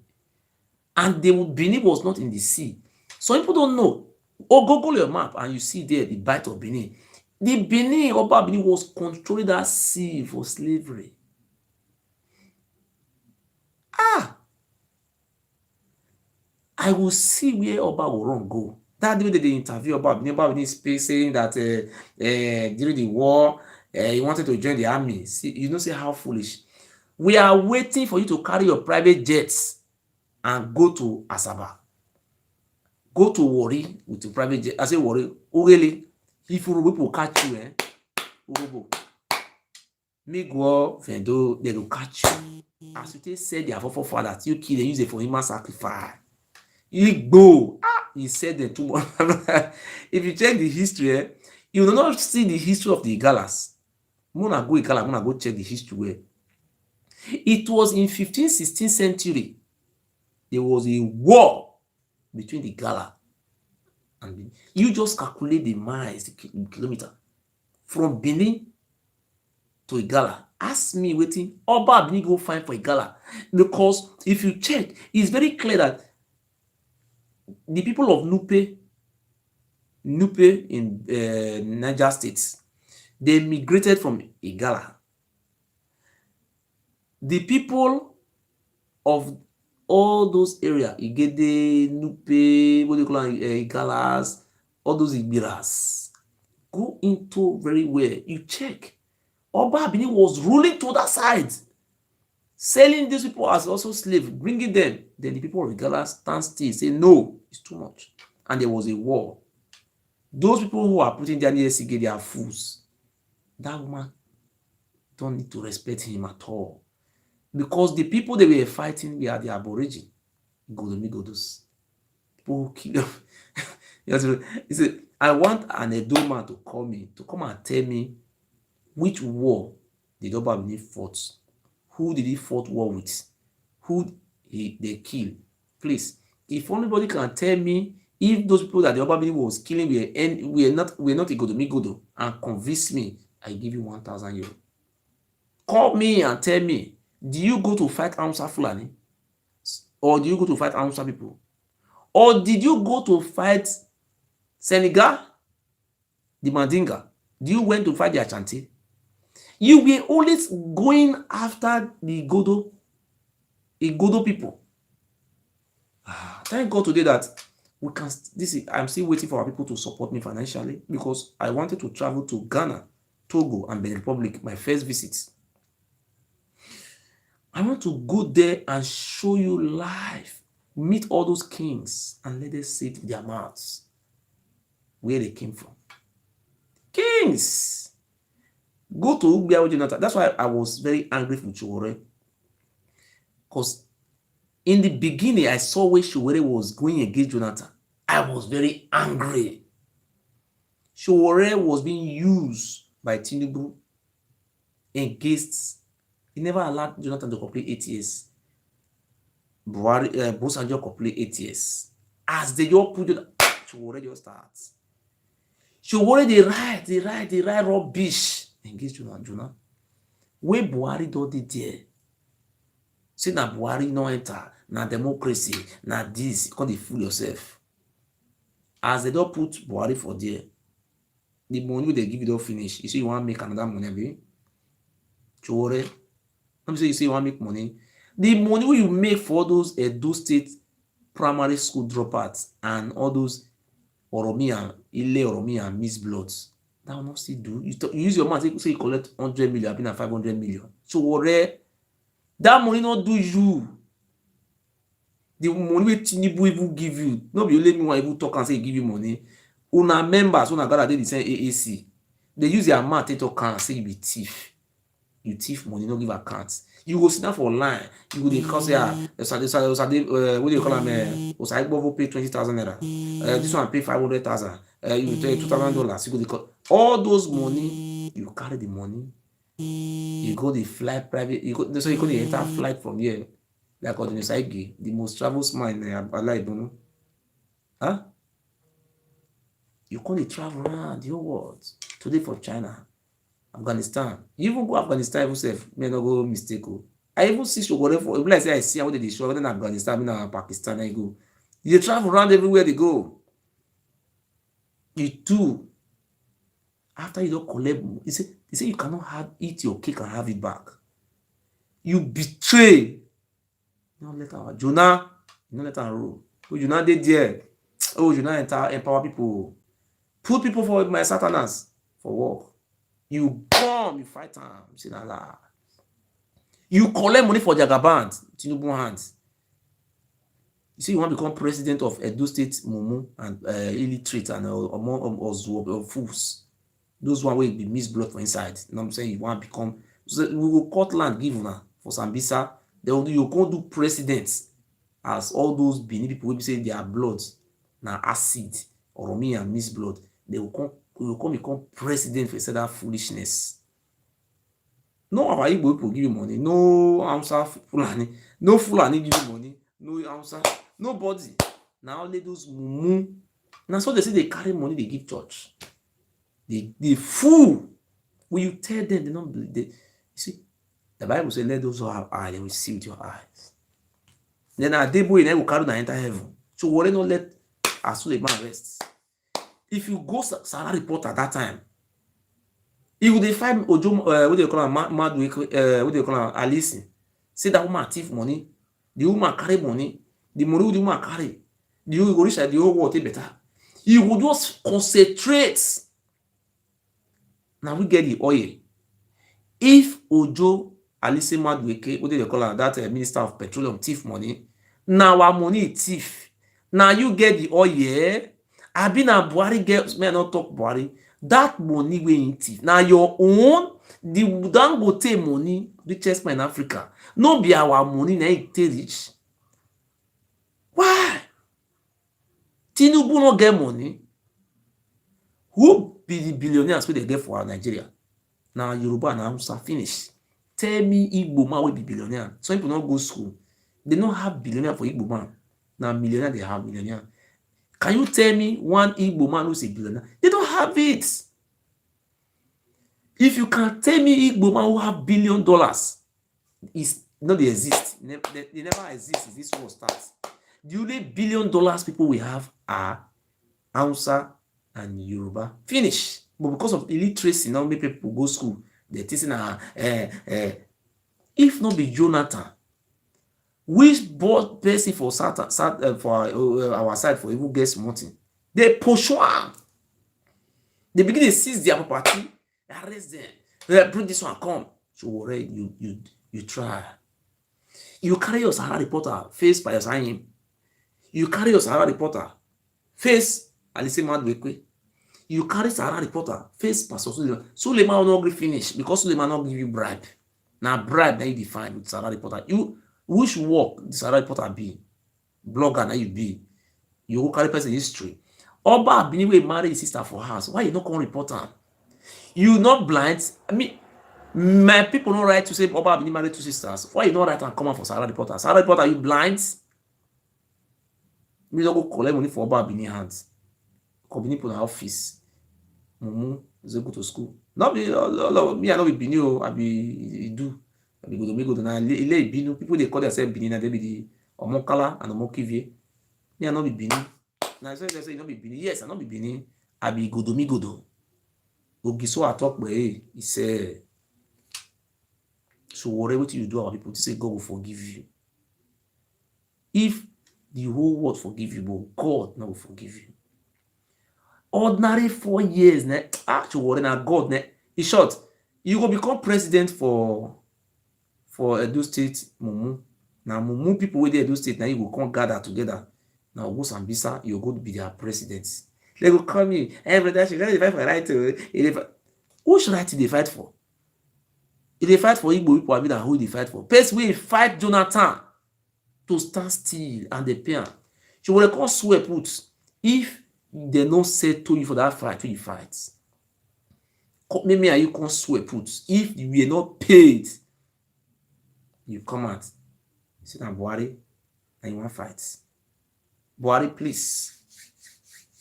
And Benin was not in the sea. Some people don't know. Or Google your map and you see there the Bight of Benin. The Benin, Oba Benin was controlling that sea for slavery. I will see where Oba will run go. That day they interview Oba Benin space saying that during the war, he wanted to join the army. See, you know, say how foolish. We are waiting for you to carry your private jets and go to Asaba. Go to Warri with your private jet. I say Warri, really? If you will catch you, Migwo, Vendo, they will catch you. As you said, their forefathers, you kill them, use it for human sacrifice. Igbo, he said the two more. If you check the history, you will not see the history of the Igalas. Muna go Igala, Muna go check the history. It was in 15th, 16th century. There was a war between the Igala and Benin. You just calculate the miles, the kilometer from Benin to Igala. Ask me waiting. Oba Benin go find for Igala. Because if you check, it's very clear that the people of Nupe in Niger State, they migrated from Igala. The people of all those areas, Igede, Nupe, what do you call it, Igalas, all those Igbiras, go into very well. You check. Oba Benin was ruling to that side, selling these people as also slaves, bringing them. Then the people of Igala stand still, say no, it's too much. And there was a war. Those people who are putting their NSCG, they are fools. That woman don't need to respect him at all. Because the people they were fighting were the Aborigine. Godos. People who kill them. He said, I want an Edo man to come and tell me which war the Yoruba Benin fought. Who did he fought war with? Who they kill? Please, if anybody can tell me if those people that the Yoruba Benin was killing were not Igodo and convince me, I give you 1,000 euro. Call me and tell me, do you go to fight Hausa Fulani? Or do you go to fight Hausa people? Or did you go to fight Senegal, the Mandinga? Do you went to fight the Ashanti? You were always going after the Igodo people. Thank God today that we can. I'm still waiting for our people to support me financially because I wanted to travel to Ghana, Togo, and Benin Republic. My first visit. I want to go there and show you live, meet all those kings, and let them say to their mouths where they came from. Kings. Go to Ewuare Jonathan. That's why I was very angry with Ewuare. Because in the beginning, I saw where Ewuare was going against Jonathan. I was very angry. Ewuare was being used by Tinubu against. He never allowed Jonathan to complete 8 years. Bosanjo complete 8 years. As they just put it, Ewuare just starts. Ewuare they write rubbish against Jonah. Where Buhari do it there. Say na Buhari no enter, na democracy, na this, you can't fool yourself. As they don't put Buhari for there, the money they give you don't finish. You say you want to make another money, baby. Ewuare. Let me say you say you want to make money. The money you make for those Edo State primary school dropouts and all those Oromia, Miss Bloods, that will not still do. You use your mouth, say you collect 100 million, I've been at 500 million. So Ewuare, that money not do you. The money wey Tinubu even give you, no be only me wan even talk and say he give you money. Una members, una gather dey the same AAC, they use their mouth take talk and say you be thief. You thief money, no give account. You go sit down for line, you go dey call say what do you call am? Osaibo pay 20,000 naira. This one pay 500,000. You pay $2,000. You go dey call all those money. You carry the money. You go dey fly private. You go dey enter flight from here. Like Odinusai, the most traveled man in Abala. Huh? You can't travel around the whole world. Today for China, Afghanistan. You even go Afghanistan yourself, may not go mistake. I even see Ewuare for like say I see how they show in Afghanistan, in Pakistan, I go. You travel around everywhere they go. You too. After you don't collect, they say you cannot eat your cake and have it back. You betray. No let our Jonah, no let our rule. Oh, Jonah did there. Oh, Jonah empower people. Put people for my satanas for work. You come, you fight them. You say nah. You collect money for Jagaban, Tinubu hands. You see, you want to become president of Edo State, Mumu, and illiterate and or fools. Those one will be misblood for inside. You know what I'm saying? You want to become. So we will cut land give now for Sambisa. You can't do presidents as all those Benin people will say their blood now acid or me and miss blood. They will come become president for that foolishness. No our Igbo people give you money. No Hausa Fulani. No Fulani give you money. No Hausa. Nobody. Now only those mumu. Now so they say they carry money they give church. They fool. When you tell them they don't believe. You see. The Bible says, let those who have eyes, they will see with your eyes. Then a day boy will carry and enter heaven. So worry not let Suleiman rest. If you go Sarah report at that time, he would find Ojo, what do you call her, what do you call her, Alice. Say that woman thief money, the woman carry money, the money the woman carry, the woman go reach the whole world better. He would just concentrate. Now we get the oil. If Ojo Alice Madueke, what do they call her? That Minister of Petroleum thief money. Now our money is thief. Now you get the oil, I been a Buhari girls, may I not talk Buhari. That money wey in thief. Now your own, the Dangote money, richest man in Africa. No be our money na it take rich. Why? Tinubu no get money. Who be the billionaires wey they get for Nigeria? Now Yoruba and Hausa finish. Tell me Igbo man will be billionaire. Some people don't go school. They don't have billionaire for Igbo man. Now millionaire they have millionaire. Can you tell me one Igbo man who's a billionaire? They don't have it. If you can tell me Igbo man who have $1 billion, is not they exist. They never exist since this war starts. The only $1 billion people we have are Hausa and Yoruba. Finish. But because of illiteracy, now make people go school. They're teaching if not be Jonathan, which bought person for our side for even get something, they push one. They begin to seize their property, arrest them. They bring this one, come. So already you try. You carry your Sahara reporter, face by your sign. You carry your Sahara reporter, face Alise Madwekwe. You carry Sahara reporter, face Pastor Suleiman. Suleiman will not agree finish because Suleiman not give you bribe. Now bribe that you define with Sahara reporter. You which work the Sahara reporter be? Blogger now you be. You go carry person history. Oba Abiniwe marry his sister for house. Why you not come report am? You not blind? I mean, my people not right to say Oba Abini married 2 sisters. Why you not right and come out for Sahara reporter? Sahara reporter, are you blind? Me don't go collect money for Oba Abini hands. Company put an office. Mumu is go to school. Not be me. I know be Bini. I be do. I be go to na ile Binu. People they call themselves Bini. Na they be the Omokala and Omokivie. Me I know be Bini. Now so they say you know be Bini. Yes, I know be Bini. I be Godo. Ogiso I talk but hey, he say. So whatever you do, our people to say God will forgive you. If the whole world forgive you, but God now will forgive you. Ordinary 4 years, actually, now God, in short, you go become president for Edo State, Mumu. Now Mumu people with the Edo State, now you will come gather together. Now go Sambisa, you go to be their president. They will call me every day. They fight for right to. Who should right they fight for? If they fight for Igbo people, I mean, who they fight for? First, we fight Jonathan to stand still and the pain. You will come swear put if they don't settle you for that fight, you fight. Maybe you can't swear put if you were not paid. You come out. You say, "I'm Buhari," and you want to fight. Buhari, please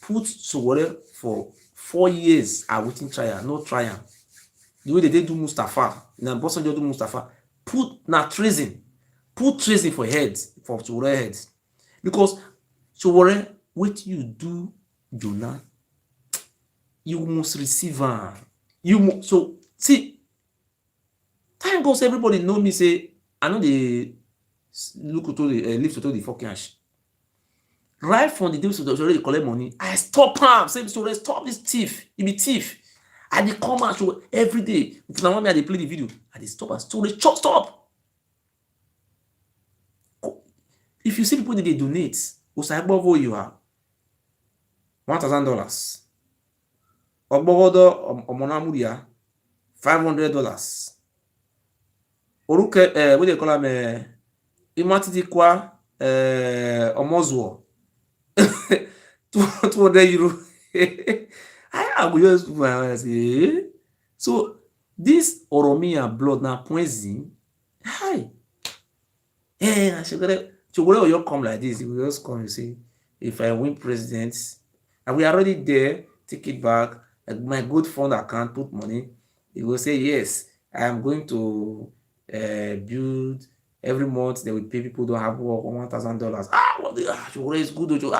put Sowore for 4 years. I waiting trial, no trial. The way they do Mustafa, na Boston do Mustafa, put na treason, put treason for heads, for Sowore heads, because Sowore, what you do, Jonah, you must receive her. So see, time goes, everybody know me say I know they look to the live to the fucking cash. Right from the day so already collect money, I stop him. Say so let's stop this thief. He be thief. I dey come out show every day. If na me I dey play the video, I dey stop and storage stop. If you see people that they donate, Osagbovo you are $1,000. Ogbogodo Omonamuria $500. Oruke what they call am Imatidikwa Omozuo €200. I go just say so this Oromia blood na poison. Hi. I should you come like this, you will just come and say, if I win president, and we are already there, take it back, my good fund account, put money, you will say, yes, I am going to build every month, they will pay people who don't have work $1,000. It's good.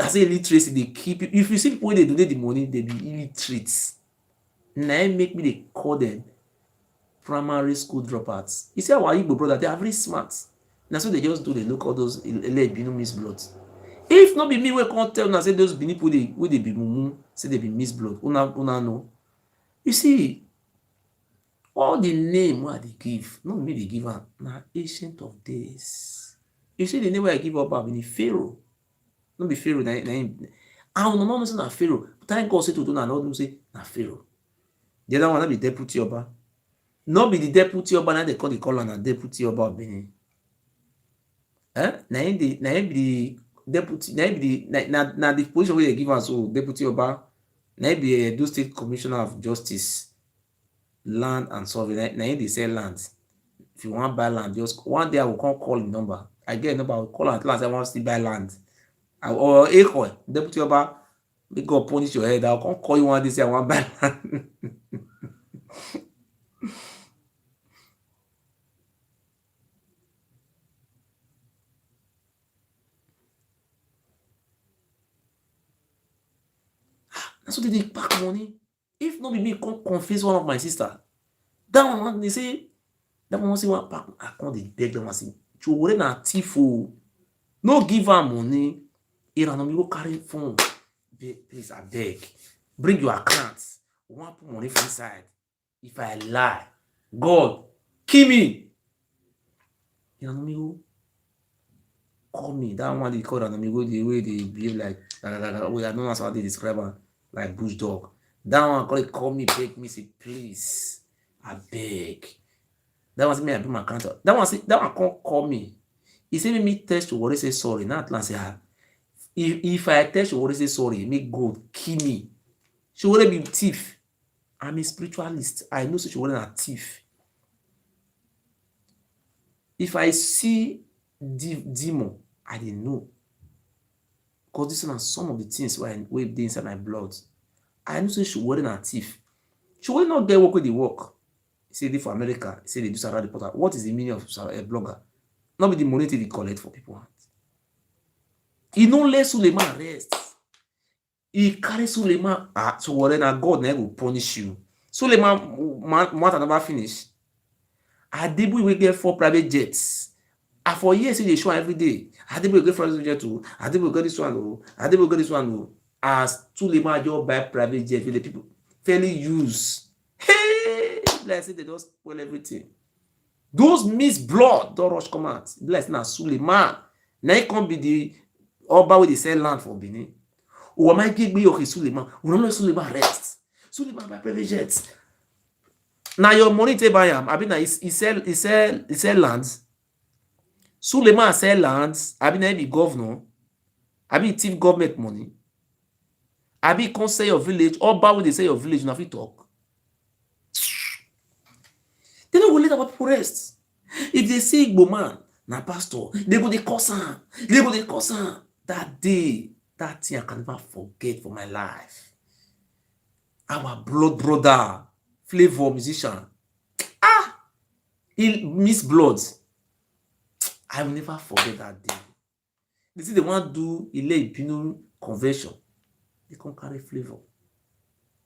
I say illiteracy, they keep it. If you see people when they donate the money, they be illiterate. Now make me they call them primary school dropouts. You see our Igbo brother, they are very smart. That's what they just do. They look all those Binu miss blood. If not be me, we can't tell now say those Bini people they be mumu, say they be miss blood. Una know. You see, all the name what they give, not me they give her, now ancient of days. You see the name where I give up Abini Pharaoh. Not be Pharaoh, And no say na Pharaoh. Thank God say to do na not say na Pharaoh. The other one na be deputy Oba. No be the deputy Oba na they call am na deputy Oba of Benin. Na him be the deputy, na him be the na the position wey they give am so deputy Oba. Na him be Edo State Commissioner of Justice, Land and Survey. Na him dey sell land. If you wan buy land, just one day I will come call the number. I get a number, I will call am tell am say I wan still buy land. Or Ekoi, deputy Oba, make God punish your head. I will come call you one day say I wan buy land. Na so they dey pack money. If no be me come confess one of my sister, that one dey say that one say one pack. I come dey beg them and say Ewuare na thief o. No give am money. Iranom, you go carry phone. Please abeg, bring your account. We wan put money for inside. If I lie, God kill me. Iranom, you call me. That one they call Iranom, you go the way they behave like we I don't know how they describe am, like bush dog. That one call me, beg me, say please, abeg. That one say me I bring my account. That one come call me. He say make me test Ewuare say sorry. Now Atlan say if I tell Ewuare say sorry, make God kill me. Ewuare be thief. I'm a spiritualist. I know say Ewuare na thief. If I see demon, I didn't know. Because these are some of the things wey dey inside my blood. I know say Ewuare na thief. Ewuare not get work with the work. He say they for America. He say they do Sarah reporter. What is the meaning of a blogger? Not be the money they collect for people. He no let Suleiman rest. He carry Suleiman. So Ewuare na God na go punish you. Suleiman matter never finish. Adeboye will get 4 private jets. And for years they show every day. Adeboye get private jet too. Adeboye get this one oh. Adeboye get this one oh. As Suleiman just buy private jet with the people fairly use. Hey, bless it, they just spoil everything. Those miss blood don't rush come out. Bless na Suleiman. Now he can't be the Oba wey dey sell land for Benin. Or am I give me okay Suleiman? We don't let Suleiman rest. Suleiman buy private jets. Now your money take buy am. I mean, he sell lands. Suleiman sell lands. I mean, he be governor. I mean, thief government money. I mean, come sell your village. Oba wey dey sell your village, na fit talk. They no go let our people rest. If they see Igbo man, na pastor, they go dey curse am. They go dey curse am. That day, that thing I can never forget for my life. Our blood brother, Flavor musician. He miss blood. I will never forget that day. They say they want to do Ile Ibinu conversion. They come carry Flavor.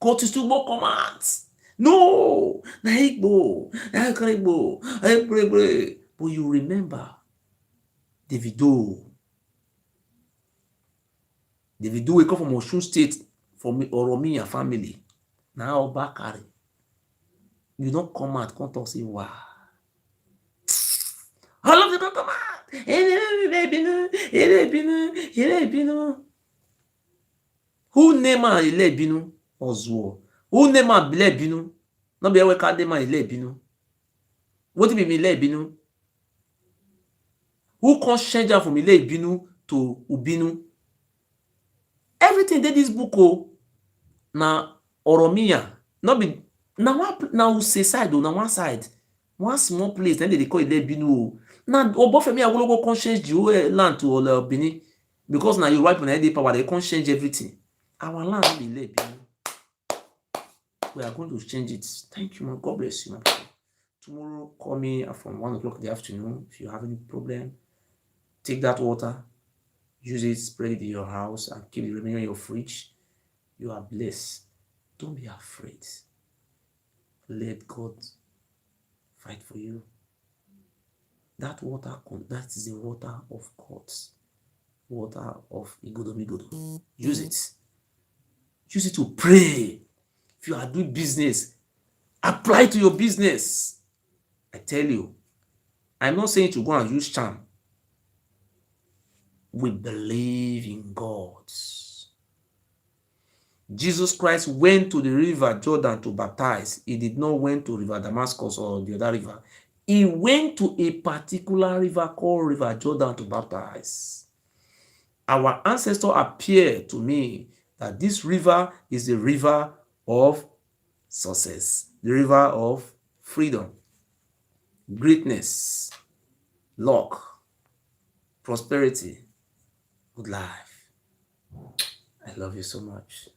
God is to more commands. No, na Igbo, na Igbo. But you remember Davido we come from Osun State, from Oromiya family. Now Oba carry. You don't come out, come talk say wow. All of them don't come out. Ile Ibinu. Who name am Ile Ibinu? Ozuo. Who name am Ile Ibinu? No be we call them Ile Ibinu. What be Ile Ibinu? Who can change am from Ile Ibinu to Ubinu? Everything dey this book na Oromiya. No be na Use side na one side. One small place then they call Ile Ibinu. Na Obafemi Awolowo can change the whole land to Benin because na you right when they power they can change everything. Our land will be Ile Ibinu. We are going to change it. Thank you, man. God bless you, man. Tomorrow, call me from 1 o'clock in the afternoon. If you have any problem, take that water, use it, spread it in your house, and keep the remaining in your fridge. You are blessed. Don't be afraid. Let God fight for you. That water, that is the water of God. Water of Igodomigodo. Use it. Use it to pray. If you are doing business, apply to your business. I tell you, I'm not saying to go and use charm. We believe in God. Jesus Christ went to the river Jordan to baptize. He did not went to river Damascus or the other river. He went to a particular river called river Jordan to baptize. Our ancestor appeared to me that this river is the river of success, the river of freedom, greatness, luck, prosperity, good life. I love you so much.